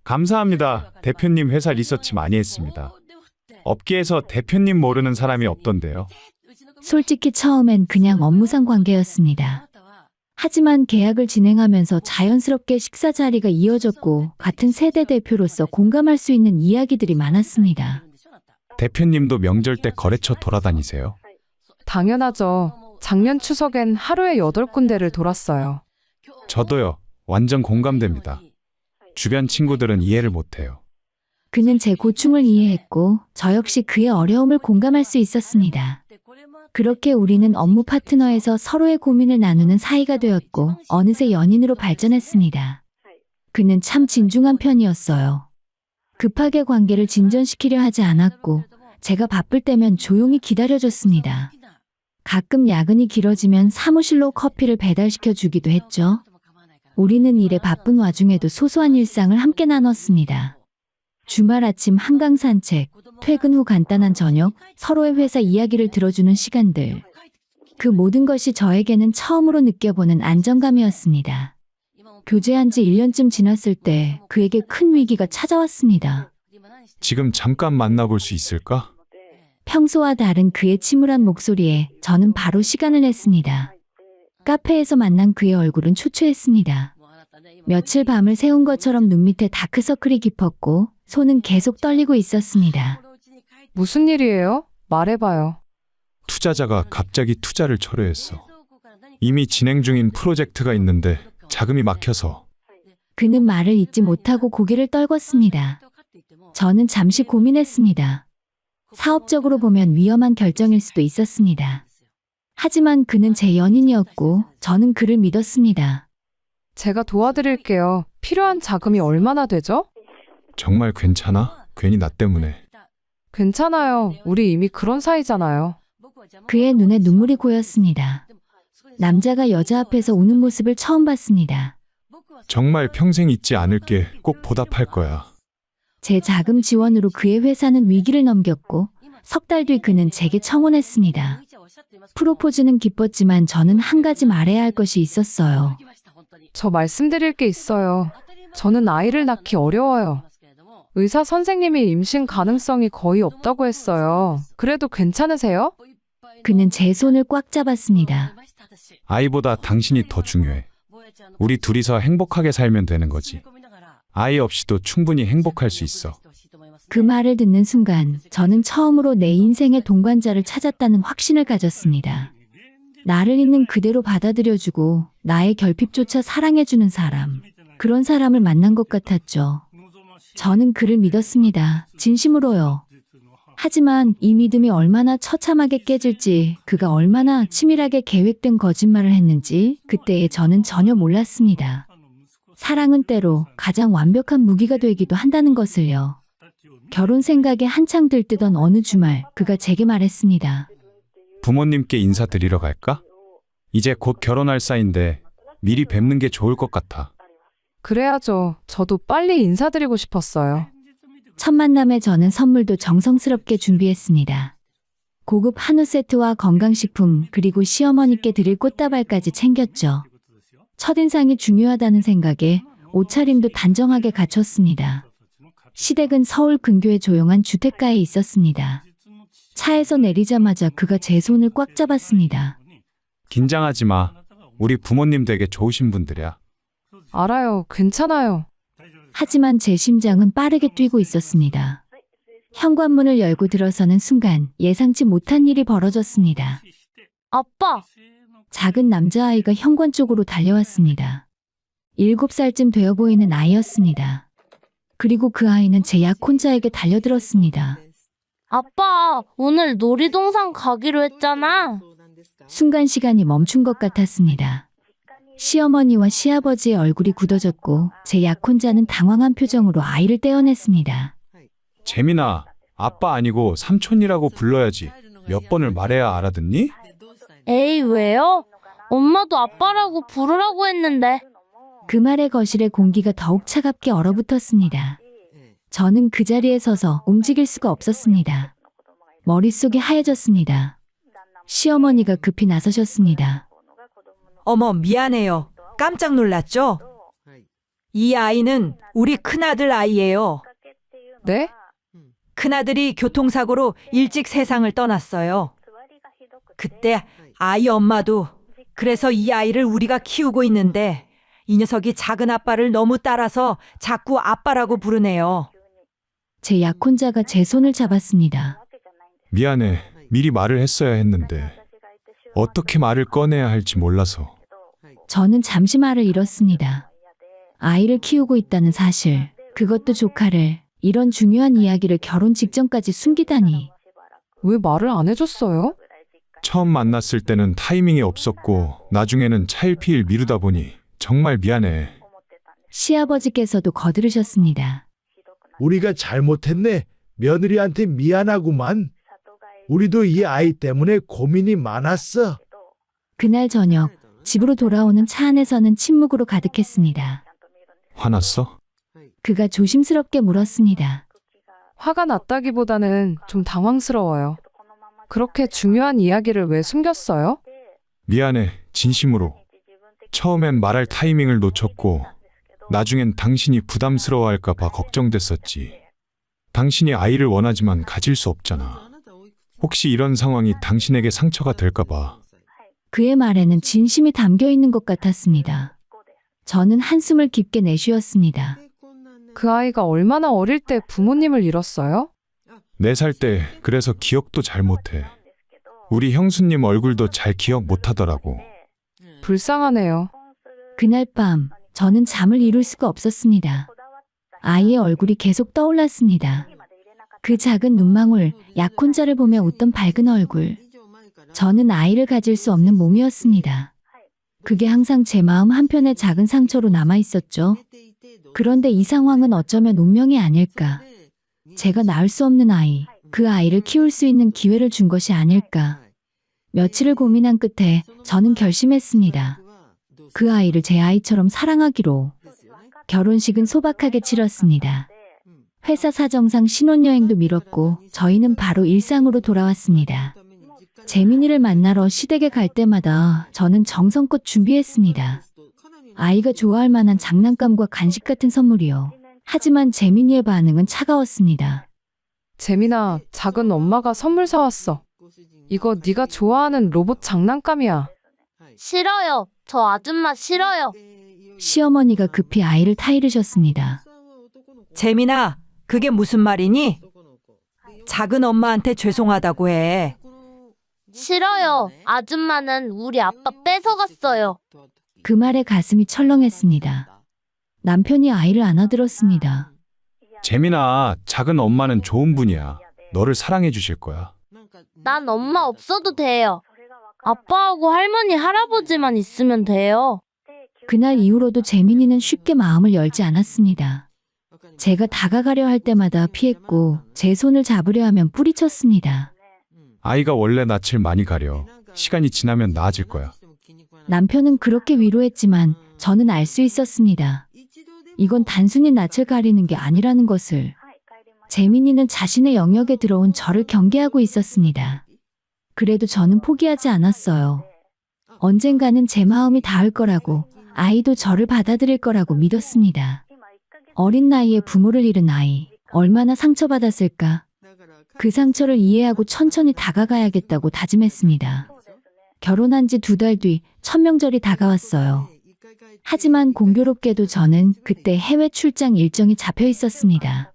감사합니다. 대표님 회사 리서치 많이 했습니다. 업계에서 대표님 모르는 사람이 없던데요. 솔직히 처음엔 그냥 업무상 관계였습니다. 하지만 계약을 진행하면서 자연스럽게 식사 자리가 이어졌고 같은 세대 대표로서 공감할 수 있는 이야기들이 많았습니다. 대표님도 명절 때 거래처 돌아다니세요? 당연하죠. 작년 추석엔 하루에 8군데를 돌았어요. 저도요. 완전 공감됩니다. 주변 친구들은 이해를 못해요. 그는 제 고충을 이해했고 저 역시 그의 어려움을 공감할 수 있었습니다. 그렇게 우리는 업무 파트너에서 서로의 고민을 나누는 사이가 되었고 어느새 연인으로 발전했습니다. 그는 참 진중한 편이었어요. 급하게 관계를 진전시키려 하지 않았고 제가 바쁠 때면 조용히 기다려줬습니다. 가끔 야근이 길어지면 사무실로 커피를 배달시켜 주기도 했죠. 우리는 일에 바쁜 와중에도 소소한 일상을 함께 나눴습니다. 주말 아침 한강 산책, 퇴근 후 간단한 저녁, 서로의 회사 이야기를 들어주는 시간들. 그 모든 것이 저에게는 처음으로 느껴보는 안정감이었습니다. 교제한 지 1년쯤 지났을 때 그에게 큰 위기가 찾아왔습니다. 지금 잠깐 만나볼 수 있을까? 평소와 다른 그의 침울한 목소리에 저는 바로 시간을 냈습니다. 카페에서 만난 그의 얼굴은 초췌했습니다. 며칠 밤을 새운 것처럼 눈 밑에 다크서클이 깊었고 손은 계속 떨리고 있었습니다. 무슨 일이에요? 말해봐요. 투자자가 갑자기 투자를 철회했어. 이미 진행 중인 프로젝트가 있는데 자금이 막혀서. 그는 말을 잇지 못하고 고개를 떨궜습니다. 저는 잠시 고민했습니다. 사업적으로 보면 위험한 결정일 수도 있었습니다. 하지만 그는 제 연인이었고 저는 그를 믿었습니다. 제가 도와드릴게요. 필요한 자금이 얼마나 되죠? 정말 괜찮아? 괜히 나 때문에. 괜찮아요. 우리 이미 그런 사이잖아요. 그의 눈에 눈물이 고였습니다. 남자가 여자 앞에서 우는 모습을 처음 봤습니다. 정말 평생 잊지 않을게. 꼭 보답할 거야. 제 자금 지원으로 그의 회사는 위기를 넘겼고 석 달 뒤 그는 제게 청혼했습니다. 프로포즈는 기뻤지만 저는 한 가지 말해야 할 것이 있었어요. 저 말씀드릴 게 있어요. 저는 아이를 낳기 어려워요. 의사 선생님이 임신 가능성이 거의 없다고 했어요. 그래도 괜찮으세요? 그는 제 손을 꽉 잡았습니다. 아이보다 당신이 더 중요해. 우리 둘이서 행복하게 살면 되는 거지. 아이 없이도 충분히 행복할 수 있어. 그 말을 듣는 순간 저는 처음으로 내 인생의 동반자를 찾았다는 확신을 가졌습니다. 나를 있는 그대로 받아들여주고 나의 결핍조차 사랑해주는 사람. 그런 사람을 만난 것 같았죠. 저는 그를 믿었습니다. 진심으로요. 하지만 이 믿음이 얼마나 처참하게 깨질지, 그가 얼마나 치밀하게 계획된 거짓말을 했는지 그때의 저는 전혀 몰랐습니다. 사랑은 때로 가장 완벽한 무기가 되기도 한다는 것을요. 결혼 생각에 한창 들뜨던 어느 주말 그가 제게 말했습니다. 부모님께 인사드리러 갈까? 이제 곧 결혼할 사이인데 미리 뵙는 게 좋을 것 같아. 그래야죠. 저도 빨리 인사드리고 싶었어요. 첫 만남에 저는 선물도 정성스럽게 준비했습니다. 고급 한우 세트와 건강식품, 그리고 시어머니께 드릴 꽃다발까지 챙겼죠. 첫인상이 중요하다는 생각에 옷차림도 단정하게 갖췄습니다. 시댁은 서울 근교의 조용한 주택가에 있었습니다. 차에서 내리자마자 그가 제 손을 꽉 잡았습니다. 긴장하지 마. 우리 부모님 되게 좋으신 분들이야. 알아요. 괜찮아요. 하지만 제 심장은 빠르게 뛰고 있었습니다. 현관문을 열고 들어서는 순간 예상치 못한 일이 벌어졌습니다. 아빠, 작은 남자아이가 현관 쪽으로 달려왔습니다. 7살쯤 되어 보이는 아이였습니다. 그리고 그 아이는 제 약혼자에게 달려들었습니다. 아빠, 오늘 놀이동산 가기로 했잖아. 순간 시간이 멈춘 것 같았습니다. 시어머니와 시아버지의 얼굴이 굳어졌고 제 약혼자는 당황한 표정으로 아이를 떼어냈습니다. 재민아, 아빠 아니고 삼촌이라고 불러야지. 몇 번을 말해야 알아듣니? 에이, 왜요? 엄마도 아빠라고 부르라고 했는데. 그 말에 거실의 공기가 더욱 차갑게 얼어붙었습니다. 저는 그 자리에 서서 움직일 수가 없었습니다. 머릿속이 하얘졌습니다. 시어머니가 급히 나서셨습니다. 어머, 미안해요. 깜짝 놀랐죠? 이 아이는 우리 큰아들 아이예요. 네? 큰아들이 교통사고로 일찍 세상을 떠났어요. 그때 아이 엄마도 그래서 이 아이를 우리가 키우고 있는데 이 녀석이 작은 아빠를 너무 따라서 자꾸 아빠라고 부르네요. 제 약혼자가 제 손을 잡았습니다. 미안해. 미리 말을 했어야 했는데 어떻게 말을 꺼내야 할지 몰라서. 저는 잠시 말을 잃었습니다. 아이를 키우고 있다는 사실, 그것도 조카를, 이런 중요한 이야기를 결혼 직전까지 숨기다니. 왜 말을 안 해줬어요? 처음 만났을 때는 타이밍이 없었고 나중에는 차일피일 미루다 보니 정말 미안해. 시아버지께서도 거들으셨습니다. 우리가 잘못했네. 며느리한테 미안하구만. 우리도 이 아이 때문에 고민이 많았어. 그날 저녁 집으로 돌아오는 차 안에서는 침묵으로 가득했습니다. 화났어? 그가 조심스럽게 물었습니다. 화가 났다기보다는 좀 당황스러워요. 그렇게 중요한 이야기를 왜 숨겼어요? 미안해. 진심으로. 처음엔 말할 타이밍을 놓쳤고 나중엔 당신이 부담스러워할까 봐 걱정됐었지. 당신이 아이를 원하지만 가질 수 없잖아. 혹시 이런 상황이 당신에게 상처가 될까 봐. 그의 말에는 진심이 담겨 있는 것 같았습니다. 저는 한숨을 깊게 내쉬었습니다. 그 아이가 얼마나 어릴 때 부모님을 잃었어요? 4살 때 그래서 기억도 잘 못해. 우리 형수님 얼굴도 잘 기억 못하더라고. 불쌍하네요. 그날 밤 저는 잠을 이룰 수가 없었습니다. 아이의 얼굴이 계속 떠올랐습니다. 그 작은 눈망울, 약혼자를 보며 웃던 밝은 얼굴. 저는 아이를 가질 수 없는 몸이었습니다. 그게 항상 제 마음 한편의 작은 상처로 남아 있었죠. 그런데 이 상황은 어쩌면 운명이 아닐까. 제가 낳을 수 없는 아이, 그 아이를 키울 수 있는 기회를 준 것이 아닐까. 며칠을 고민한 끝에 저는 결심했습니다. 그 아이를 제 아이처럼 사랑하기로. 결혼식은 소박하게 치렀습니다. 회사 사정상 신혼여행도 미뤘고 저희는 바로 일상으로 돌아왔습니다. 재민이를 만나러 시댁에 갈 때마다 저는 정성껏 준비했습니다. 아이가 좋아할 만한 장난감과 간식 같은 선물이요. 하지만 재민이의 반응은 차가웠습니다. 재민아, 작은 엄마가 선물 사왔어. 이거 네가 좋아하는 로봇 장난감이야. 싫어요. 저 아줌마 싫어요. 시어머니가 급히 아이를 타이르셨습니다. 재민아, 그게 무슨 말이니? 작은 엄마한테 죄송하다고 해. 싫어요. 아줌마는 우리 아빠 뺏어갔어요. 그 말에 가슴이 철렁했습니다. 남편이 아이를 안아들었습니다. 재민아, 작은 엄마는 좋은 분이야. 너를 사랑해 주실 거야. 난 엄마 없어도 돼요. 아빠하고 할머니, 할아버지만 있으면 돼요. 그날 이후로도 재민이는 쉽게 마음을 열지 않았습니다. 제가 다가가려 할 때마다 피했고 제 손을 잡으려 하면 뿌리쳤습니다. 아이가 원래 낯을 많이 가려. 시간이 지나면 나아질 거야. 남편은 그렇게 위로했지만 저는 알 수 있었습니다. 이건 단순히 낯을 가리는 게 아니라는 것을. 재민이는 자신의 영역에 들어온 저를 경계하고 있었습니다. 그래도 저는 포기하지 않았어요. 언젠가는 제 마음이 닿을 거라고, 아이도 저를 받아들일 거라고 믿었습니다. 어린 나이에 부모를 잃은 아이, 얼마나 상처받았을까. 그 상처를 이해하고 천천히 다가가야겠다고 다짐했습니다. 결혼한 지 2달 뒤 천명절이 다가왔어요. 하지만 공교롭게도 저는 그때 해외 출장 일정이 잡혀 있었습니다.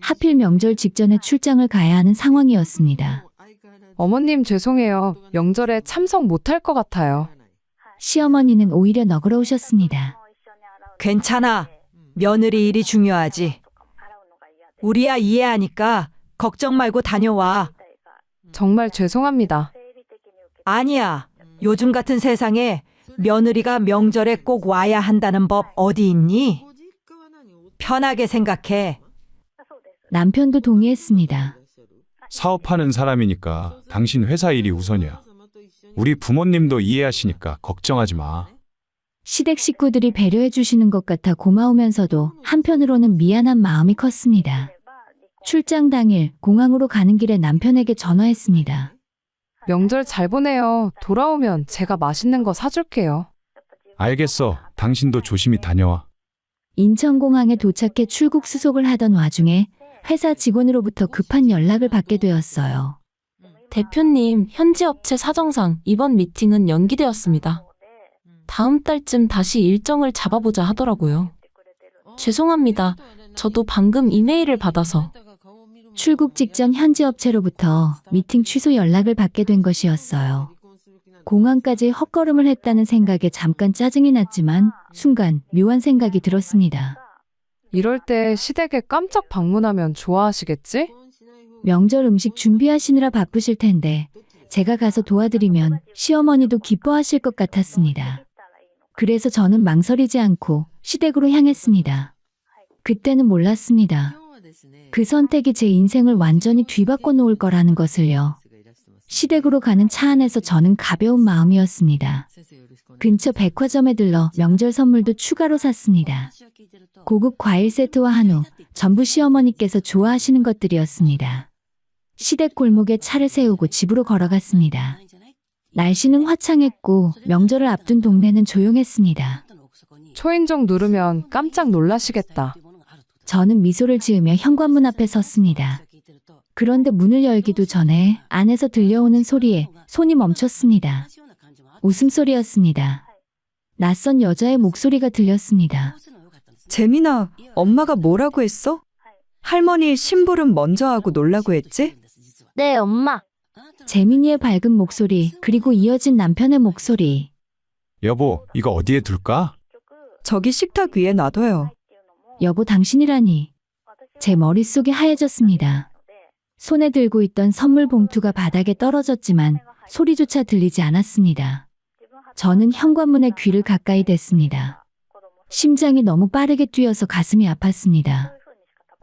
하필 명절 직전에 출장을 가야 하는 상황이었습니다. 어머님 죄송해요. 명절에 참석 못할 것 같아요. 시어머니는 오히려 너그러우셨습니다. 괜찮아. 며느리 일이 중요하지. 우리야 이해하니까 걱정 말고 다녀와. 정말 죄송합니다. 아니야. 요즘 같은 세상에 며느리가 명절에 꼭 와야 한다는 법 어디 있니? 편하게 생각해. 남편도 동의했습니다. 사업하는 사람이니까 당신 회사 일이 우선이야. 우리 부모님도 이해하시니까 걱정하지 마. 시댁 식구들이 배려해 주시는 것 같아 고마우면서도 한편으로는 미안한 마음이 컸습니다. 출장 당일 공항으로 가는 길에 남편에게 전화했습니다. 명절 잘 보내요. 돌아오면 제가 맛있는 거 사줄게요. 알겠어. 당신도 조심히 다녀와. 인천공항에 도착해 출국 수속을 하던 와중에 회사 직원으로부터 급한 연락을 받게 되었어요. 대표님, 현지 업체 사정상 이번 미팅은 연기되었습니다. 다음 달쯤 다시 일정을 잡아보자 하더라고요. 죄송합니다. 저도 방금 이메일을 받아서. 출국 직전 현지 업체로부터 미팅 취소 연락을 받게 된 것이었어요. 공항까지 헛걸음을 했다는 생각에 잠깐 짜증이 났지만 순간 묘한 생각이 들었습니다. 이럴 때 시댁에 깜짝 방문하면 좋아하시겠지? 명절 음식 준비하시느라 바쁘실 텐데 제가 가서 도와드리면 시어머니도 기뻐하실 것 같았습니다. 그래서 저는 망설이지 않고 시댁으로 향했습니다. 그때는 몰랐습니다. 그 선택이 제 인생을 완전히 뒤바꿔 놓을 거라는 것을요. 시댁으로 가는 차 안에서 저는 가벼운 마음이었습니다. 근처 백화점에 들러 명절 선물도 추가로 샀습니다. 고급 과일 세트와 한우, 전부 시어머니께서 좋아하시는 것들이었습니다. 시댁 골목에 차를 세우고 집으로 걸어갔습니다. 날씨는 화창했고 명절을 앞둔 동네는 조용했습니다. 초인종 누르면 깜짝 놀라시겠다. 저는 미소를 지으며 현관문 앞에 섰습니다. 그런데 문을 열기도 전에 안에서 들려오는 소리에 손이 멈췄습니다. 웃음소리였습니다. 낯선 여자의 목소리가 들렸습니다. 재민아, 엄마가 뭐라고 했어? 할머니 심부름 먼저 하고 놀라고 했지? 네, 엄마. 재민이의 밝은 목소리, 그리고 이어진 남편의 목소리. 여보, 이거 어디에 둘까? 저기 식탁 위에 놔둬요. 여보, 당신이라니. 제 머릿속이 하얘졌습니다. 손에 들고 있던 선물 봉투가 바닥에 떨어졌지만 소리조차 들리지 않았습니다. 저는 현관문에 귀를 가까이 댔습니다. 심장이 너무 빠르게 뛰어서 가슴이 아팠습니다.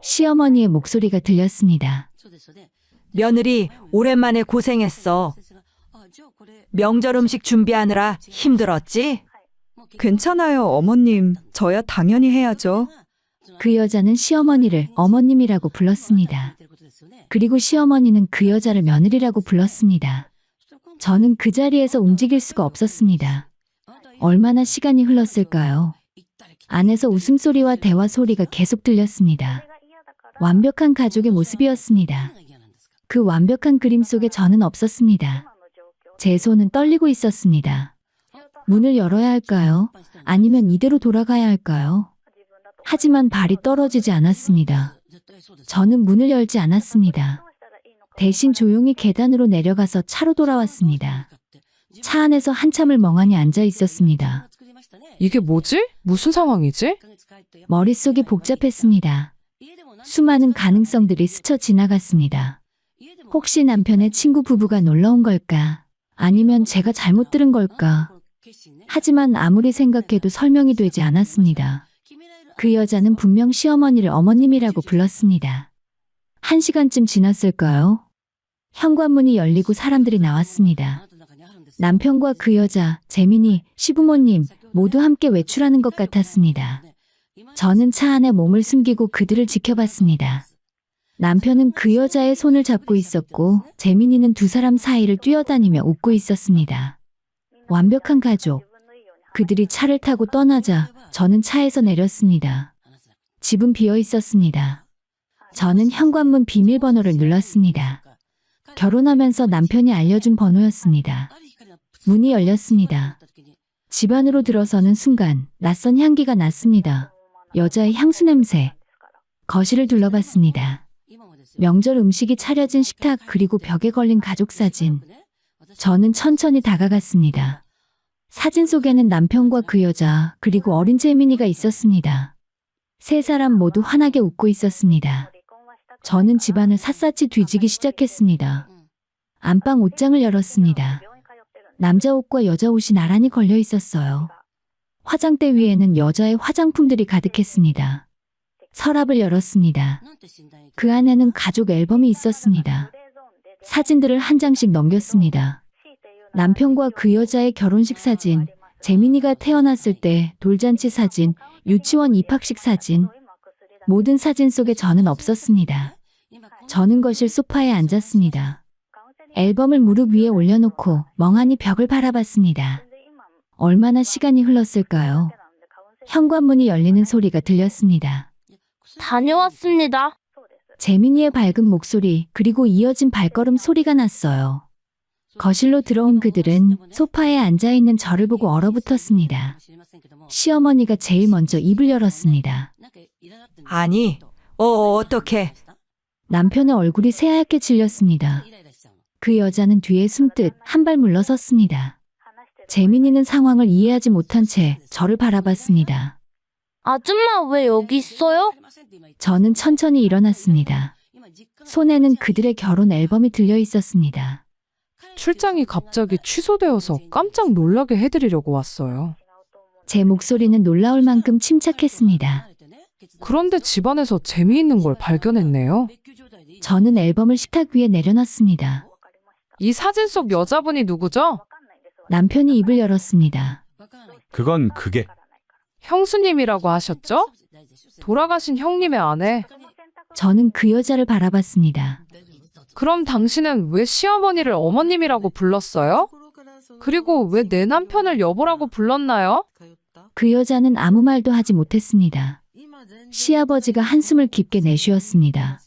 시어머니의 목소리가 들렸습니다. 며느리 오랜만에 고생했어. 명절 음식 준비하느라 힘들었지? 괜찮아요, 어머님. 저야 당연히 해야죠. 그 여자는 시어머니를 어머님이라고 불렀습니다. 그리고 시어머니는 그 여자를 며느리라고 불렀습니다. 저는 그 자리에서 움직일 수가 없었습니다. 얼마나 시간이 흘렀을까요? 안에서 웃음소리와 대화 소리가 계속 들렸습니다. 완벽한 가족의 모습이었습니다. 그 완벽한 그림 속에 저는 없었습니다. 제 손은 떨리고 있었습니다. 문을 열어야 할까요? 아니면 이대로 돌아가야 할까요? 하지만 발이 떨어지지 않았습니다. 저는 문을 열지 않았습니다. 대신 조용히 계단으로 내려가서 차로 돌아왔습니다. 차 안에서 한참을 멍하니 앉아 있었습니다. 이게 뭐지? 무슨 상황이지? 머릿속이 복잡했습니다. 수많은 가능성들이 스쳐 지나갔습니다. 혹시 남편의 친구 부부가 놀러 온 걸까? 아니면 제가 잘못 들은 걸까? 하지만 아무리 생각해도 설명이 되지 않았습니다. 그 여자는 분명 시어머니를 어머님이라고 불렀습니다. 1시간쯤 지났을까요? 현관문이 열리고 사람들이 나왔습니다. 남편과 그 여자, 재민이, 시부모님 모두 함께 외출하는 것 같았습니다. 저는 차 안에 몸을 숨기고 그들을 지켜봤습니다. 남편은 그 여자의 손을 잡고 있었고 재민이는 두 사람 사이를 뛰어다니며 웃고 있었습니다. 완벽한 가족. 그들이 차를 타고 떠나자 저는 차에서 내렸습니다. 집은 비어 있었습니다. 저는 현관문 비밀번호를 눌렀습니다. 결혼하면서 남편이 알려준 번호였습니다. 문이 열렸습니다. 집 안으로 들어서는 순간 낯선 향기가 났습니다. 여자의 향수 냄새. 거실을 둘러봤습니다. 명절 음식이 차려진 식탁 그리고 벽에 걸린 가족 사진. 저는 천천히 다가갔습니다. 사진 속에는 남편과 그 여자 그리고 어린 재민이가 있었습니다. 세 사람 모두 환하게 웃고 있었습니다. 저는 집안을 샅샅이 뒤지기 시작했습니다. 안방 옷장을 열었습니다. 남자 옷과 여자 옷이 나란히 걸려 있었어요. 화장대 위에는 여자의 화장품들이 가득했습니다. 서랍을 열었습니다. 그 안에는 가족 앨범이 있었습니다. 사진들을 한 장씩 넘겼습니다. 남편과 그 여자의 결혼식 사진, 재민이가 태어났을 때 돌잔치 사진, 유치원 입학식 사진. 모든 사진 속에 저는 없었습니다. 저는 거실 소파에 앉았습니다. 앨범을 무릎 위에 올려놓고 멍하니 벽을 바라봤습니다. 얼마나 시간이 흘렀을까요? 현관문이 열리는 소리가 들렸습니다. 다녀왔습니다. 재민이의 밝은 목소리 그리고 이어진 발걸음 소리가 났어요. 거실로 들어온 그들은 소파에 앉아있는 저를 보고 얼어붙었습니다. 시어머니가 제일 먼저 입을 열었습니다. 아니, 어떡해. 남편의 얼굴이 새하얗게 질렸습니다. 그 여자는 뒤에 숨듯 한 발 물러섰습니다. 재민이는 상황을 이해하지 못한 채 저를 바라봤습니다. 아줌마 왜 여기 있어요? 저는 천천히 일어났습니다. 손에는 그들의 결혼 앨범이 들려 있었습니다. 출장이 갑자기 취소되어서 깜짝 놀라게 해드리려고 왔어요. 제 목소리는 놀라울 만큼 침착했습니다. 그런데 집안에서 재미있는 걸 발견했네요. 저는 앨범을 식탁 위에 내려놨습니다. 이 사진 속 여자분이 누구죠? 남편이 입을 열었습니다. 그건 그게 형수님이라고 하셨죠? 돌아가신 형님의 아내. 저는 그 여자를 바라봤습니다. 그럼 당신은 왜 시어머니를 어머님이라고 불렀어요? 그리고 왜 내 남편을 여보라고 불렀나요? 그 여자는 아무 말도 하지 못했습니다. 시아버지가 한숨을 깊게 내쉬었습니다.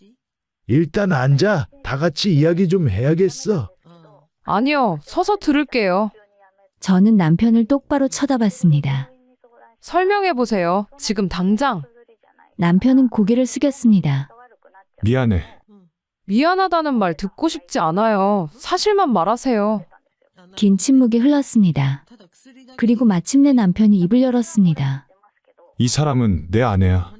일단 앉아. 다 같이 이야기 좀 해야겠어. 아니요, 서서 들을게요. 저는 남편을 똑바로 쳐다봤습니다. 설명해보세요. 지금 당장. 남편은 고개를 숙였습니다. 미안해. 미안하다는 말 듣고 싶지 않아요. 사실만 말하세요. 긴 침묵이 흘렀습니다. 그리고 마침내 남편이 입을 열었습니다. 이 사람은 내 아내야.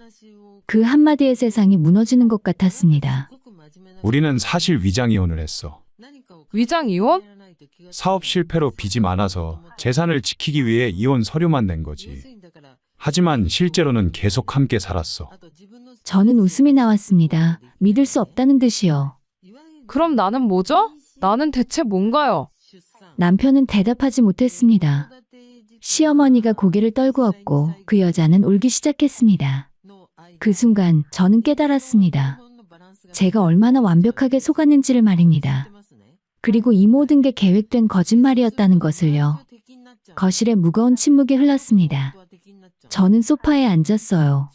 그 한마디의 세상이 무너지는 것 같았습니다. 우리는 사실 위장 이혼을 했어. 위장 이혼? 사업 실패로 빚이 많아서 재산을 지키기 위해 이혼 서류만 낸 거지. 하지만 실제로는 계속 함께 살았어. 저는 웃음이 나왔습니다. 믿을 수 없다는 듯이요. 그럼 나는 뭐죠? 나는 대체 뭔가요? 남편은 대답하지 못했습니다. 시어머니가 고개를 떨구었고 그 여자는 울기 시작했습니다. 그 순간 저는 깨달았습니다. 제가 얼마나 완벽하게 속았는지를 말입니다. 그리고 이 모든 게 계획된 거짓말이었다는 것을요. 거실에 무거운 침묵이 흘렀습니다. 저는 소파에 앉았어요.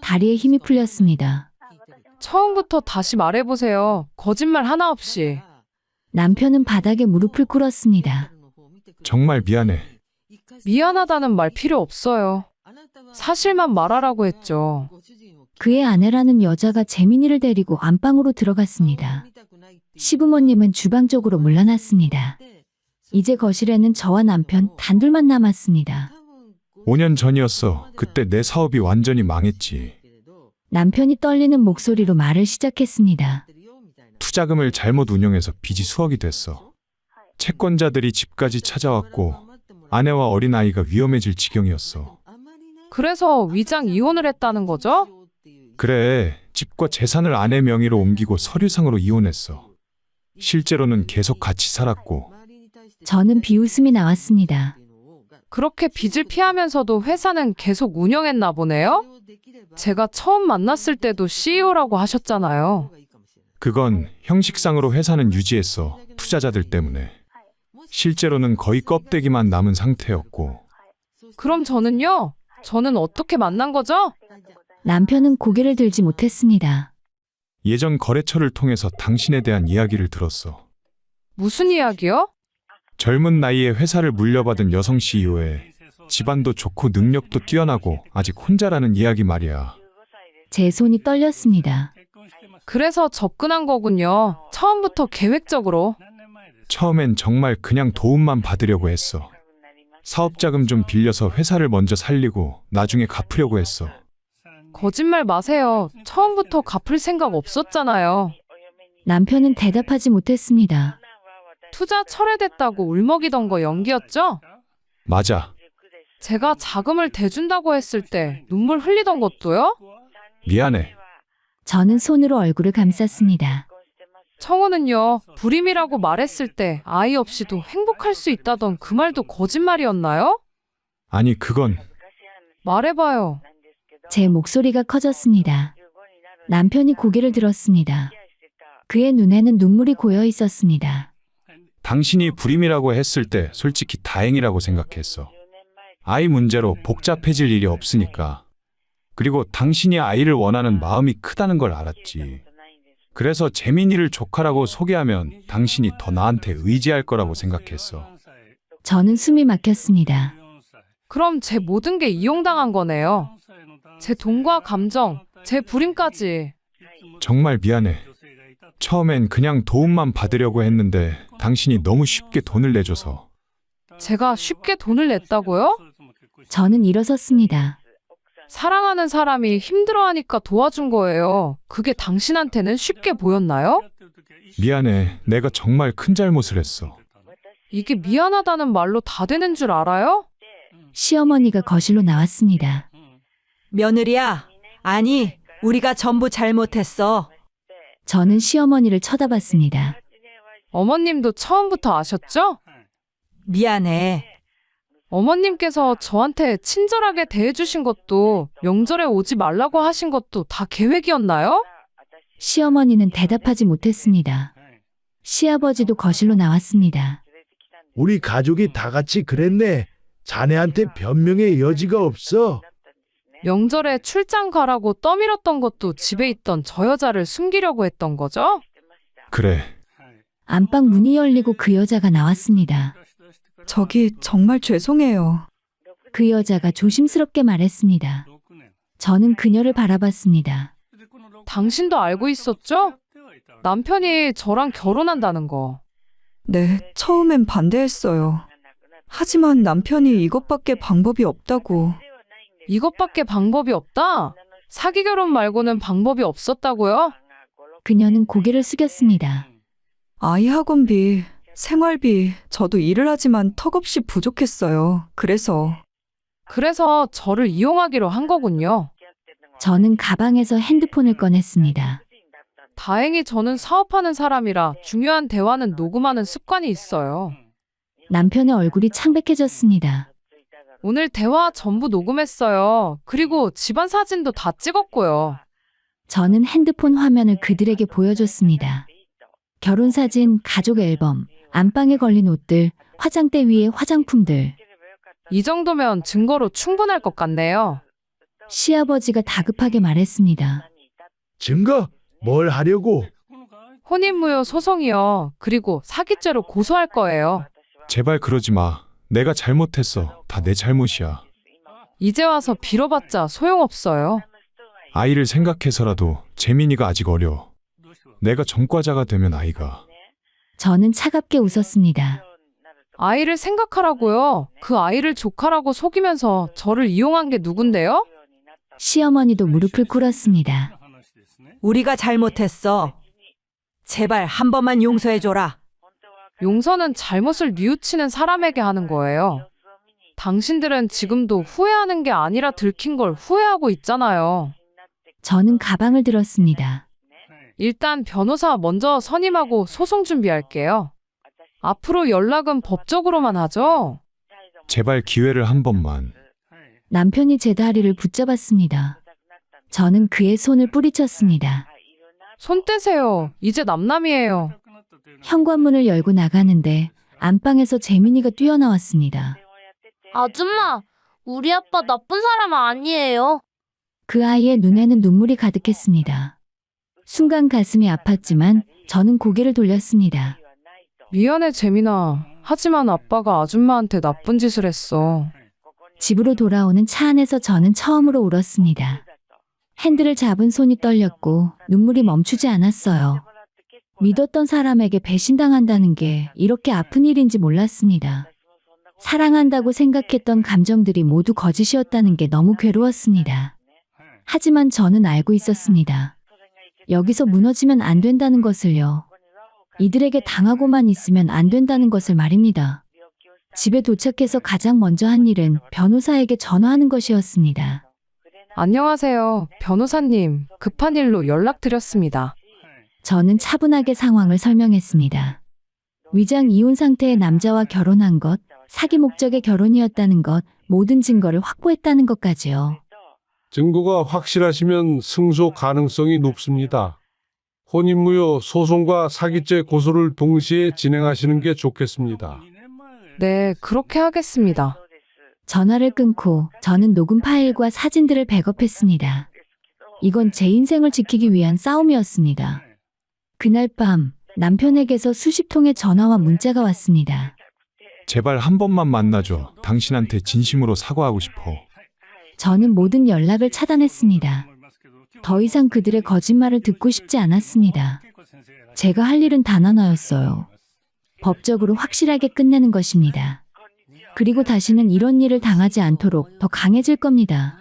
다리에 힘이 풀렸습니다. 처음부터 다시 말해보세요. 거짓말 하나 없이. 남편은 바닥에 무릎을 꿇었습니다. 정말 미안해. 미안하다는 말 필요 없어요. 사실만 말하라고 했죠. 그의 아내라는 여자가 재민이를 데리고 안방으로 들어갔습니다. 시부모님은 주방 쪽으로 물러났습니다. 이제 거실에는 저와 남편 단둘만 남았습니다. 5년 전이었어. 그때 내 사업이 완전히 망했지. 남편이 떨리는 목소리로 말을 시작했습니다. 투자금을 잘못 운용해서 빚이 수억이 됐어. 채권자들이 집까지 찾아왔고 아내와 어린아이가 위험해질 지경이었어. 그래서 위장 이혼을 했다는 거죠? 그래, 집과 재산을 아내 명의로 옮기고 서류상으로 이혼했어. 실제로는 계속 같이 살았고. 저는 비웃음이 나왔습니다. 그렇게 빚을 피하면서도 회사는 계속 운영했나 보네요? 제가 처음 만났을 때도 CEO라고 하셨잖아요. 그건 형식상으로 회사는 유지했어. 투자자들 때문에. 실제로는 거의 껍데기만 남은 상태였고. 그럼 저는요? 저는 어떻게 만난 거죠? 남편은 고개를 들지 못했습니다. 예전 거래처를 통해서 당신에 대한 이야기를 들었어. 무슨 이야기요? 젊은 나이에 회사를 물려받은 여성 CEO에 집안도 좋고 능력도 뛰어나고 아직 혼자라는 이야기 말이야. 제 손이 떨렸습니다. 그래서 접근한 거군요. 처음부터 계획적으로. 처음엔 정말 그냥 도움만 받으려고 했어. 사업자금 좀 빌려서 회사를 먼저 살리고 나중에 갚으려고 했어. 거짓말 마세요. 처음부터 갚을 생각 없었잖아요. 남편은 대답하지 못했습니다. 투자 철회됐다고 울먹이던 거 연기였죠? 맞아. 제가 자금을 대준다고 했을 때 눈물 흘리던 것도요? 미안해. 저는 손으로 얼굴을 감쌌습니다. 청우는요, 불임이라고 말했을 때 아이 없이도 행복할 수 있다던 그 말도 거짓말이었나요? 아니, 그건 말해봐요. 제 목소리가 커졌습니다. 남편이 고개를 들었습니다. 그의 눈에는 눈물이 고여 있었습니다. 당신이 불임이라고 했을 때 솔직히 다행이라고 생각했어. 아이 문제로 복잡해질 일이 없으니까. 그리고 당신이 아이를 원하는 마음이 크다는 걸 알았지. 그래서 재민이를 조카라고 소개하면 당신이 더 나한테 의지할 거라고 생각했어. 저는 숨이 막혔습니다. 그럼 제 모든 게 이용당한 거네요. 제 돈과 감정, 제 불임까지. 정말 미안해. 처음엔 그냥 도움만 받으려고 했는데 당신이 너무 쉽게 돈을 내줘서. 제가 쉽게 돈을 냈다고요? 저는 일어섰습니다. 사랑하는 사람이 힘들어하니까 도와준 거예요. 그게 당신한테는 쉽게 보였나요? 미안해. 내가 정말 큰 잘못을 했어. 이게 미안하다는 말로 다 되는 줄 알아요? 시어머니가 거실로 나왔습니다. 며느리야, 아니, 우리가 전부 잘못했어. 저는 시어머니를 쳐다봤습니다. 어머님도 처음부터 아셨죠? 미안해. 어머님께서 저한테 친절하게 대해주신 것도, 명절에 오지 말라고 하신 것도 다 계획이었나요? 시어머니는 대답하지 못했습니다. 시아버지도 거실로 나왔습니다. 우리 가족이 다 같이 그랬네. 자네한테 변명의 여지가 없어. 명절에 출장 가라고 떠밀었던 것도 집에 있던 저 여자를 숨기려고 했던 거죠? 그래. 안방 문이 열리고 그 여자가 나왔습니다. 저기 정말 죄송해요. 그 여자가 조심스럽게 말했습니다. 저는 그녀를 바라봤습니다. 당신도 알고 있었죠? 남편이 저랑 결혼한다는 거. 네, 처음엔 반대했어요. 하지만 남편이 이것밖에 방법이 없다고. 이것밖에 방법이 없다? 사기 결혼 말고는 방법이 없었다고요? 그녀는 고개를 숙였습니다. 아이 학원비, 생활비, 저도 일을 하지만 턱없이 부족했어요. 그래서 저를 이용하기로 한 거군요. 저는 가방에서 핸드폰을 꺼냈습니다. 다행히 저는 사업하는 사람이라 중요한 대화는 녹음하는 습관이 있어요. 남편의 얼굴이 창백해졌습니다. 오늘 대화 전부 녹음했어요. 그리고 집안 사진도 다 찍었고요. 저는 핸드폰 화면을 그들에게 보여줬습니다. 결혼사진, 가족 앨범, 안방에 걸린 옷들, 화장대 위에 화장품들. 이 정도면 증거로 충분할 것 같네요. 시아버지가 다급하게 말했습니다. 증거? 뭘 하려고? 혼인무효 소송이요. 그리고 사기죄로 고소할 거예요. 제발 그러지 마. 내가 잘못했어. 다 내 잘못이야. 이제 와서 빌어봤자 소용없어요. 아이를 생각해서라도 재민이가 아직 어려. 내가 전과자가 되면 아이가. 저는 차갑게 웃었습니다. 아이를 생각하라고요. 그 아이를 조카라고 속이면서 저를 이용한 게 누군데요? 시어머니도 무릎을 꿇었습니다. 우리가 잘못했어. 제발 한 번만 용서해줘라. 용서는 잘못을 뉘우치는 사람에게 하는 거예요. 당신들은 지금도 후회하는 게 아니라 들킨 걸 후회하고 있잖아요. 저는 가방을 들었습니다. 일단 변호사 먼저 선임하고 소송 준비할게요. 앞으로 연락은 법적으로만 하죠? 제발 기회를 한 번만. 남편이 제 다리를 붙잡았습니다. 저는 그의 손을 뿌리쳤습니다. 손 떼세요. 이제 남남이에요. 현관문을 열고 나가는데 안방에서 재민이가 뛰어나왔습니다. 아줌마, 우리 아빠 나쁜 사람 아니에요. 그 아이의 눈에는 눈물이 가득했습니다. 순간 가슴이 아팠지만 저는 고개를 돌렸습니다. 미안해, 재민아. 하지만 아빠가 아줌마한테 나쁜 짓을 했어. 집으로 돌아오는 차 안에서 저는 처음으로 울었습니다. 핸들을 잡은 손이 떨렸고 눈물이 멈추지 않았어요. 믿었던 사람에게 배신당한다는 게 이렇게 아픈 일인지 몰랐습니다. 사랑한다고 생각했던 감정들이 모두 거짓이었다는 게 너무 괴로웠습니다. 하지만 저는 알고 있었습니다. 여기서 무너지면 안 된다는 것을요. 이들에게 당하고만 있으면 안 된다는 것을 말입니다. 집에 도착해서 가장 먼저 한 일은 변호사에게 전화하는 것이었습니다. 안녕하세요. 변호사님, 급한 일로 연락드렸습니다. 저는 차분하게 상황을 설명했습니다. 위장 이혼 상태의 남자와 결혼한 것, 사기 목적의 결혼이었다는 것, 모든 증거를 확보했다는 것까지요. 증거가 확실하시면 승소 가능성이 높습니다. 혼인무효 소송과 사기죄 고소를 동시에 진행하시는 게 좋겠습니다. 네, 그렇게 하겠습니다. 전화를 끊고 저는 녹음 파일과 사진들을 백업했습니다. 이건 제 인생을 지키기 위한 싸움이었습니다. 그날 밤 남편에게서 수십 통의 전화와 문자가 왔습니다. 제발 한 번만 만나줘. 당신한테 진심으로 사과하고 싶어. 저는 모든 연락을 차단했습니다. 더 이상 그들의 거짓말을 듣고 싶지 않았습니다. 제가 할 일은 단 하나였어요. 법적으로 확실하게 끝내는 것입니다. 그리고 다시는 이런 일을 당하지 않도록 더 강해질 겁니다.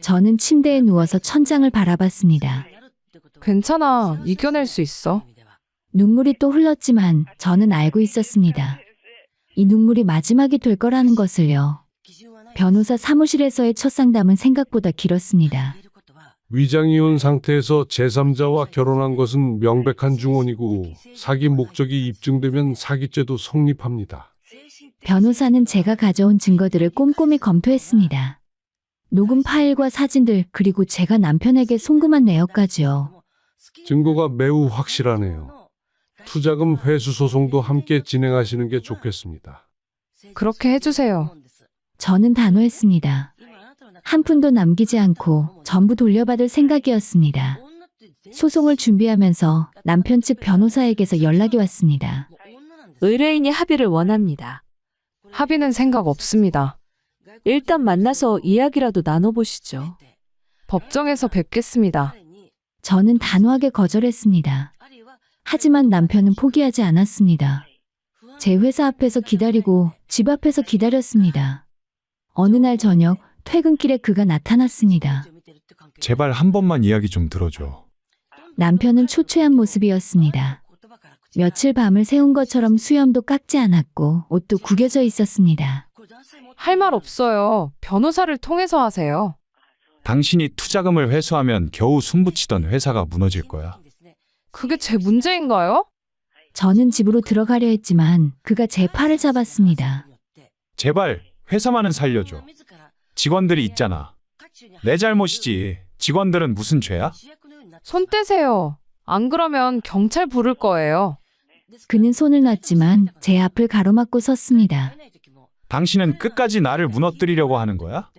저는 침대에 누워서 천장을 바라봤습니다. 괜찮아, 이겨낼 수 있어. 눈물이 또 흘렀지만 저는 알고 있었습니다. 이 눈물이 마지막이 될 거라는 것을요. 변호사 사무실에서의 첫 상담은 생각보다 길었습니다. 위장이혼 상태에서 제3자와 결혼한 것은 명백한 중혼이고 사기 목적이 입증되면 사기죄도 성립합니다. 변호사는 제가 가져온 증거들을 꼼꼼히 검토했습니다. 녹음 파일과 사진들, 그리고 제가 남편에게 송금한 내역까지요. 증거가 매우 확실하네요. 투자금 회수 소송도 함께 진행하시는 게 좋겠습니다. 그렇게 해주세요. 저는 단호했습니다. 한 푼도 남기지 않고 전부 돌려받을 생각이었습니다. 소송을 준비하면서 남편 측 변호사에게서 연락이 왔습니다. 의뢰인이 합의를 원합니다. 합의는 생각 없습니다. 일단 만나서 이야기라도 나눠보시죠. 법정에서 뵙겠습니다. 저는 단호하게 거절했습니다. 하지만 남편은 포기하지 않았습니다. 제 회사 앞에서 기다리고 집 앞에서 기다렸습니다. 어느 날 저녁 퇴근길에 그가 나타났습니다. 제발 한 번만 이야기 좀 들어줘. 남편은 초췌한 모습이었습니다. 며칠 밤을 새운 것처럼 수염도 깎지 않았고 옷도 구겨져 있었습니다. 할 말 없어요. 변호사를 통해서 하세요. 당신이 투자금을 회수하면 겨우 숨붙이던 회사가 무너질 거야. 그게 제 문제인가요? 저는 집으로 들어가려 했지만 그가 제 팔을 잡았습니다. 제발 회사만은 살려줘. 직원들이 있잖아. 내 잘못이지. 직원들은 무슨 죄야? 손 떼세요. 안 그러면 경찰 부를 거예요. 그는 손을 놨지만 제 앞을 가로막고 섰습니다. 당신은 끝까지 나를 무너뜨리려고 하는 거야?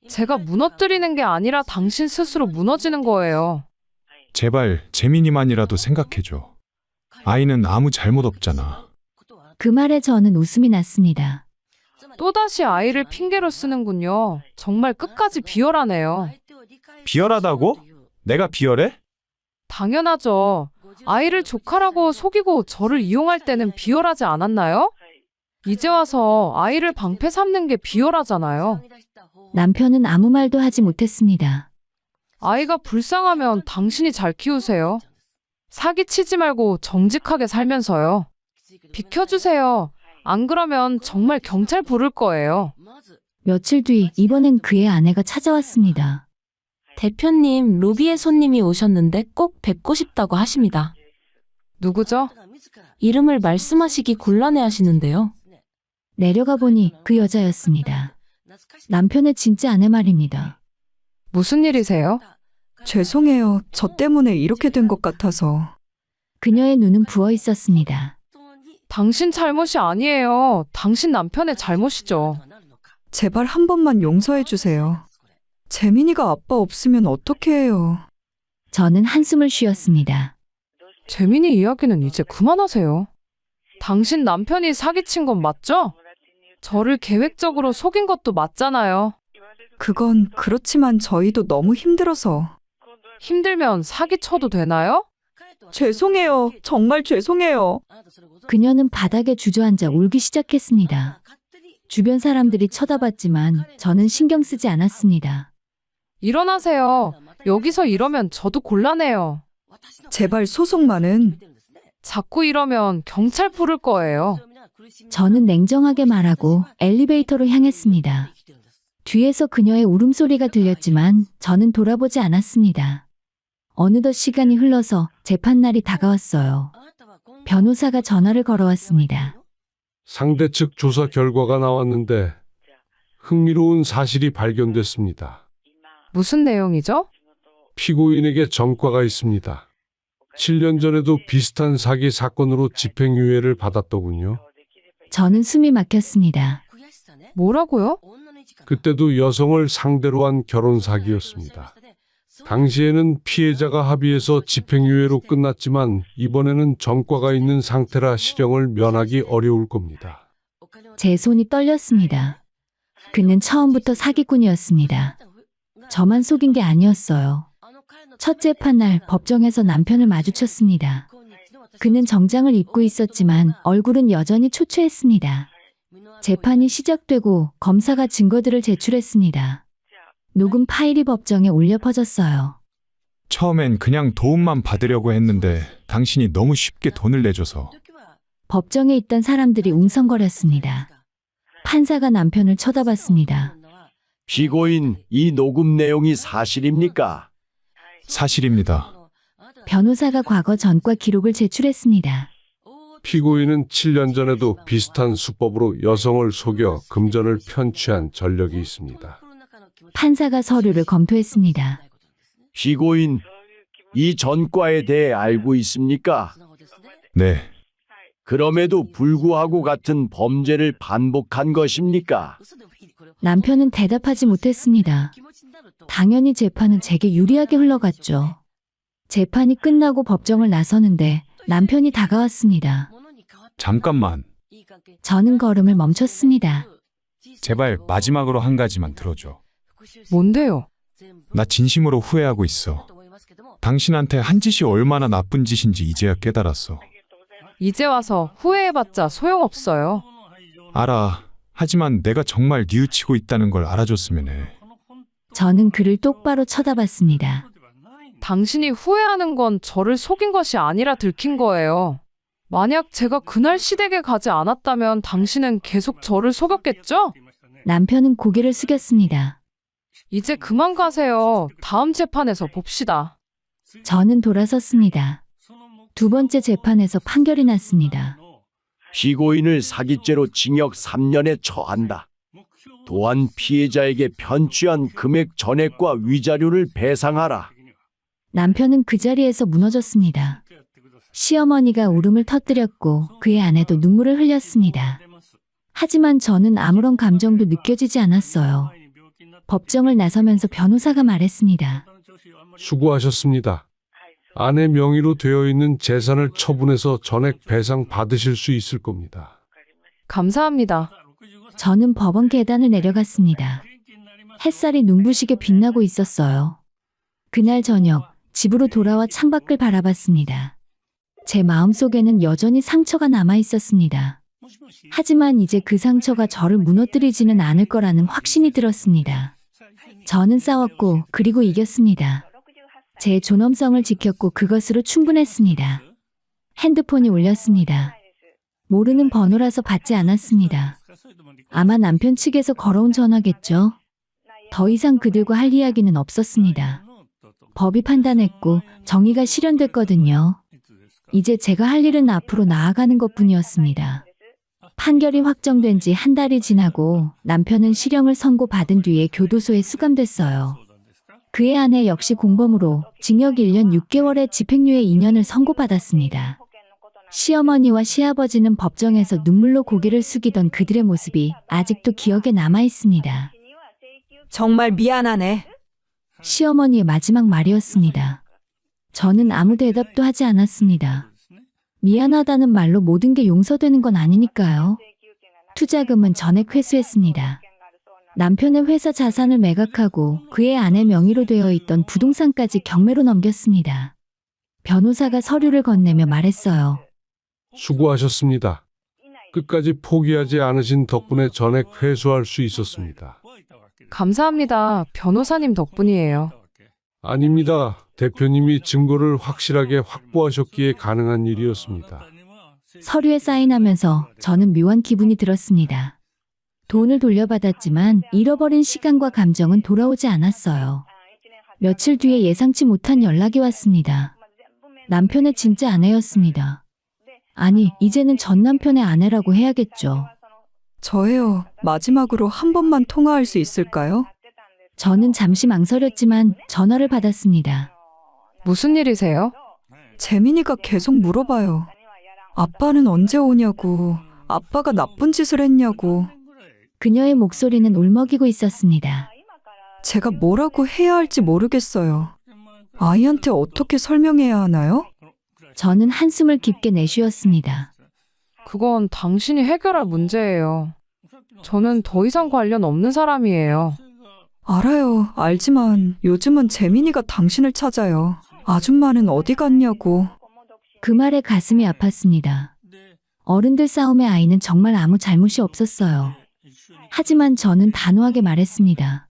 제가 무너뜨리는 게 아니라 당신 스스로 무너지는 거예요. 제발 재민이만이라도 생각해줘. 아이는 아무 잘못 없잖아. 그 말에 저는 웃음이 났습니다. 또다시 아이를 핑계로 쓰는군요. 정말 끝까지 비열하네요. 비열하다고? 내가 비열해? 당연하죠. 아이를 조카라고 속이고 저를 이용할 때는 비열하지 않았나요? 이제 와서 아이를 방패 삼는 게 비열하잖아요. 남편은 아무 말도 하지 못했습니다. 아이가 불쌍하면 당신이 잘 키우세요. 사기치지 말고 정직하게 살면서요. 비켜주세요. 안 그러면 정말 경찰 부를 거예요. 며칠 뒤 이번엔 그의 아내가 찾아왔습니다. 대표님, 로비에 손님이 오셨는데 꼭 뵙고 싶다고 하십니다. 누구죠? 이름을 말씀하시기 곤란해 하시는데요. 내려가 보니 그 여자였습니다. 남편의 진짜 아내 말입니다. 무슨 일이세요? 죄송해요. 저 때문에 이렇게 된 것 같아서. 그녀의 눈은 부어 있었습니다. 당신 잘못이 아니에요. 당신 남편의 잘못이죠. 제발 한 번만 용서해 주세요. 재민이가 아빠 없으면 어떻게 해요? 저는 한숨을 쉬었습니다. 재민이 이야기는 이제 그만하세요. 당신 남편이 사기친 건 맞죠? 저를 계획적으로 속인 것도 맞잖아요. 그건 그렇지만 저희도 너무 힘들어서. 힘들면 사기 쳐도 되나요? 죄송해요. 정말 죄송해요. 그녀는 바닥에 주저앉아 울기 시작했습니다. 주변 사람들이 쳐다봤지만 저는 신경 쓰지 않았습니다. 일어나세요. 여기서 이러면 저도 곤란해요. 제발 소송만은. 자꾸 이러면 경찰 부를 거예요. 저는 냉정하게 말하고 엘리베이터로 향했습니다. 뒤에서 그녀의 울음소리가 들렸지만 저는 돌아보지 않았습니다. 어느덧 시간이 흘러서 재판날이 다가왔어요. 변호사가 전화를 걸어왔습니다. 상대 측 조사 결과가 나왔는데 흥미로운 사실이 발견됐습니다. 무슨 내용이죠? 피고인에게 전과가 있습니다. 7년 전에도 비슷한 사기 사건으로 집행유예를 받았더군요. 저는 숨이 막혔습니다. 뭐라고요? 그때도 여성을 상대로 한 결혼 사기였습니다. 당시에는 피해자가 합의해서 집행유예로 끝났지만 이번에는 전과가 있는 상태라 실형을 면하기 어려울 겁니다. 제 손이 떨렸습니다. 그는 처음부터 사기꾼이었습니다. 저만 속인 게 아니었어요. 첫 재판날 법정에서 남편을 마주쳤습니다. 그는 정장을 입고 있었지만 얼굴은 여전히 초췌했습니다. 재판이 시작되고 검사가 증거들을 제출했습니다. 녹음 파일이 법정에 울려 퍼졌어요. 처음엔 그냥 도움만 받으려고 했는데 당신이 너무 쉽게 돈을 내줘서. 법정에 있던 사람들이 웅성거렸습니다. 판사가 남편을 쳐다봤습니다. 피고인, 이 녹음 내용이 사실입니까? 사실입니다. 변호사가 과거 전과 기록을 제출했습니다. 피고인은 7년 전에도 비슷한 수법으로 여성을 속여 금전을 편취한 전력이 있습니다. 판사가 서류를 검토했습니다. 피고인, 이 전과에 대해 알고 있습니까? 네. 그럼에도 불구하고 같은 범죄를 반복한 것입니까? 남편은 대답하지 못했습니다. 당연히 재판은 제게 유리하게 흘러갔죠. 재판이 끝나고 법정을 나서는데 남편이 다가왔습니다. 잠깐만. 저는 걸음을 멈췄습니다. 제발 마지막으로 한 가지만 들어줘. 뭔데요? 나 진심으로 후회하고 있어. 당신한테 한 짓이 얼마나 나쁜 짓인지 이제야 깨달았어. 이제 와서 후회해봤자 소용없어요. 알아. 하지만 내가 정말 뉘우치고 있다는 걸 알아줬으면 해. 저는 그를 똑바로 쳐다봤습니다. 당신이 후회하는 건 저를 속인 것이 아니라 들킨 거예요. 만약 제가 그날 시댁에 가지 않았다면 당신은 계속 저를 속였겠죠? 남편은 고개를 숙였습니다. 이제 그만 가세요. 다음 재판에서 봅시다. 저는 돌아섰습니다. 두 번째 재판에서 판결이 났습니다. 피고인을 사기죄로 징역 3년에 처한다. 또한 피해자에게 편취한 금액 전액과 위자료를 배상하라. 남편은 그 자리에서 무너졌습니다. 시어머니가 울음을 터뜨렸고 그의 아내도 눈물을 흘렸습니다. 하지만 저는 아무런 감정도 느껴지지 않았어요. 법정을 나서면서 변호사가 말했습니다. 수고하셨습니다. 아내 명의로 되어 있는 재산을 처분해서 전액 배상 받으실 수 있을 겁니다. 감사합니다. 저는 법원 계단을 내려갔습니다. 햇살이 눈부시게 빛나고 있었어요. 그날 저녁 집으로 돌아와 창밖을 바라봤습니다. 제 마음속에는 여전히 상처가 남아 있었습니다. 하지만 이제 그 상처가 저를 무너뜨리지는 않을 거라는 확신이 들었습니다. 저는 싸웠고 그리고 이겼습니다. 제 존엄성을 지켰고 그것으로 충분했습니다. 핸드폰이 울렸습니다. 모르는 번호라서 받지 않았습니다. 아마 남편 측에서 걸어온 전화겠죠. 더 이상 그들과 할 이야기는 없었습니다. 법이 판단했고 정의가 실현됐거든요. 이제 제가 할 일은 앞으로 나아가는 것뿐이었습니다. 판결이 확정된 지 한 달이 지나고 남편은 실형을 선고받은 뒤에 교도소에 수감됐어요. 그의 아내 역시 공범으로 징역 1년 6개월의 집행유예 2년을 선고받았습니다. 시어머니와 시아버지는 법정에서 눈물로 고개를 숙이던 그들의 모습이 아직도 기억에 남아 있습니다. 정말 미안하네. 시어머니의 마지막 말이었습니다. 저는 아무 대답도 하지 않았습니다. 미안하다는 말로 모든 게 용서되는 건 아니니까요. 투자금은 전액 회수했습니다. 남편의 회사 자산을 매각하고 그의 아내 명의로 되어 있던 부동산까지 경매로 넘겼습니다. 변호사가 서류를 건네며 말했어요. 수고하셨습니다. 끝까지 포기하지 않으신 덕분에 전액 회수할 수 있었습니다. 감사합니다. 변호사님 덕분이에요. 아닙니다. 대표님이 증거를 확실하게 확보하셨기에 가능한 일이었습니다. 서류에 사인하면서 저는 묘한 기분이 들었습니다. 돈을 돌려받았지만 잃어버린 시간과 감정은 돌아오지 않았어요. 며칠 뒤에 예상치 못한 연락이 왔습니다. 남편의 진짜 아내였습니다. 아니, 이제는 전 남편의 아내라고 해야겠죠. 저예요. 마지막으로 한 번만 통화할 수 있을까요? 저는 잠시 망설였지만 전화를 받았습니다. 무슨 일이세요? 재민이가 계속 물어봐요. 아빠는 언제 오냐고, 아빠가 나쁜 짓을 했냐고. 그녀의 목소리는 울먹이고 있었습니다. 제가 뭐라고 해야 할지 모르겠어요. 아이한테 어떻게 설명해야 하나요? 저는 한숨을 깊게 내쉬었습니다. 그건 당신이 해결할 문제예요. 저는 더 이상 관련 없는 사람이에요. 알아요. 알지만 요즘은 재민이가 당신을 찾아요. 아줌마는 어디 갔냐고. 그 말에 가슴이 아팠습니다. 어른들 싸움의 아이는 정말 아무 잘못이 없었어요. 하지만 저는 단호하게 말했습니다.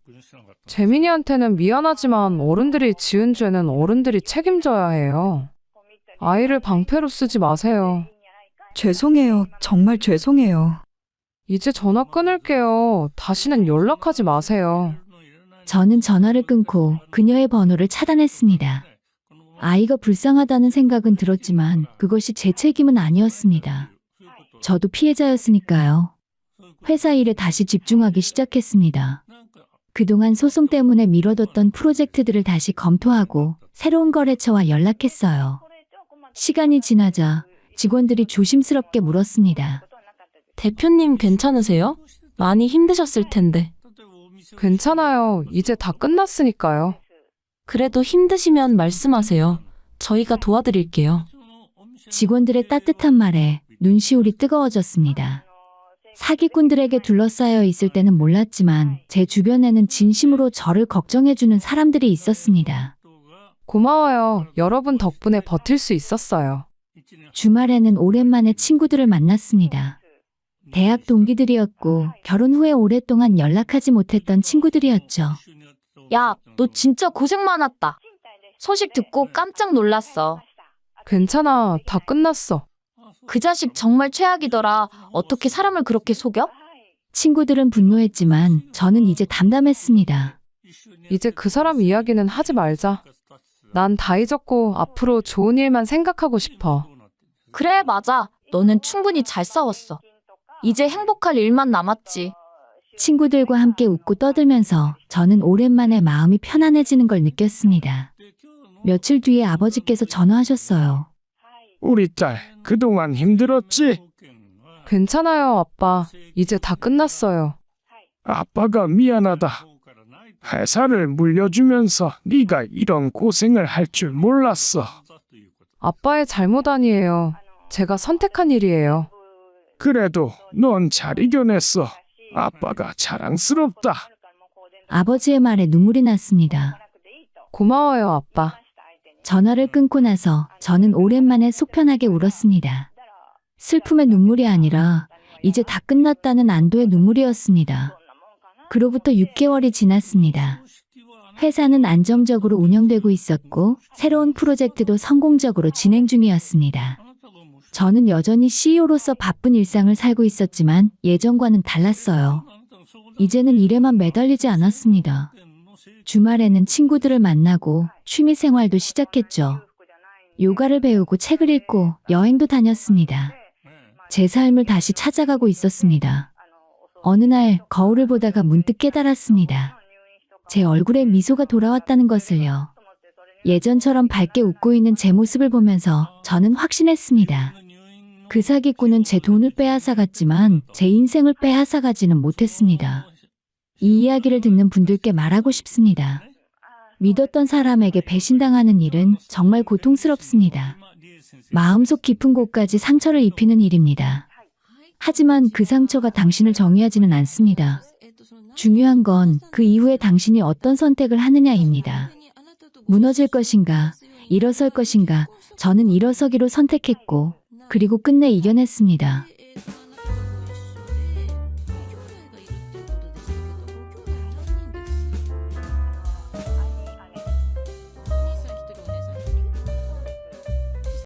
재민이한테는 미안하지만 어른들이 지은 죄는 어른들이 책임져야 해요. 아이를 방패로 쓰지 마세요. 죄송해요. 정말 죄송해요. 이제 전화 끊을게요. 다시는 연락하지 마세요. 저는 전화를 끊고 그녀의 번호를 차단했습니다. 아이가 불쌍하다는 생각은 들었지만 그것이 제 책임은 아니었습니다. 저도 피해자였으니까요. 회사 일에 다시 집중하기 시작했습니다. 그동안 소송 때문에 미뤄뒀던 프로젝트들을 다시 검토하고 새로운 거래처와 연락했어요. 시간이 지나자 직원들이 조심스럽게 물었습니다. 대표님 괜찮으세요? 많이 힘드셨을 텐데. 괜찮아요. 이제 다 끝났으니까요. 그래도 힘드시면 말씀하세요. 저희가 도와드릴게요. 직원들의 따뜻한 말에 눈시울이 뜨거워졌습니다. 사기꾼들에게 둘러싸여 있을 때는 몰랐지만 제 주변에는 진심으로 저를 걱정해주는 사람들이 있었습니다. 고마워요. 여러분 덕분에 버틸 수 있었어요. 주말에는 오랜만에 친구들을 만났습니다. 대학 동기들이었고 결혼 후에 오랫동안 연락하지 못했던 친구들이었죠. 야, 너 진짜 고생 많았다. 소식 듣고 깜짝 놀랐어. 괜찮아. 다 끝났어. 그 자식 정말 최악이더라. 어떻게 사람을 그렇게 속여? 친구들은 분노했지만 저는 이제 담담했습니다. 이제 그 사람 이야기는 하지 말자. 난 다 잊었고 앞으로 좋은 일만 생각하고 싶어. 그래, 맞아. 너는 충분히 잘 싸웠어. 이제 행복할 일만 남았지. 친구들과 함께 웃고 떠들면서 저는 오랜만에 마음이 편안해지는 걸 느꼈습니다. 며칠 뒤에 아버지께서 전화하셨어요. 우리 딸, 그동안 힘들었지? 괜찮아요, 아빠. 이제 다 끝났어요. 아빠가 미안하다. 회사를 물려주면서 네가 이런 고생을 할 줄 몰랐어. 아빠의 잘못 아니에요. 제가 선택한 일이에요. 그래도 넌 잘 이겨냈어. 아빠가 자랑스럽다. 아버지의 말에 눈물이 났습니다. 고마워요, 아빠. 전화를 끊고 나서 저는 오랜만에 속 편하게 울었습니다. 슬픔의 눈물이 아니라 이제 다 끝났다는 안도의 눈물이었습니다. 그로부터 6개월이 지났습니다. 회사는 안정적으로 운영되고 있었고 새로운 프로젝트도 성공적으로 진행 중이었습니다. 저는 여전히 CEO로서 바쁜 일상을 살고 있었지만 예전과는 달랐어요. 이제는 일에만 매달리지 않았습니다. 주말에는 친구들을 만나고 취미 생활도 시작했죠. 요가를 배우고 책을 읽고 여행도 다녔습니다. 제 삶을 다시 찾아가고 있었습니다. 어느 날 거울을 보다가 문득 깨달았습니다. 제 얼굴에 미소가 돌아왔다는 것을요. 예전처럼 밝게 웃고 있는 제 모습을 보면서 저는 확신했습니다. 그 사기꾼은 제 돈을 빼앗아갔지만 제 인생을 빼앗아가지는 못했습니다. 이 이야기를 듣는 분들께 말하고 싶습니다. 믿었던 사람에게 배신당하는 일은 정말 고통스럽습니다. 마음속 깊은 곳까지 상처를 입히는 일입니다. 하지만 그 상처가 당신을 정의하지는 않습니다. 중요한 건 그 이후에 당신이 어떤 선택을 하느냐입니다. 무너질 것인가, 일어설 것인가, 저는 일어서기로 선택했고, 그리고 끝내 이겨냈습니다.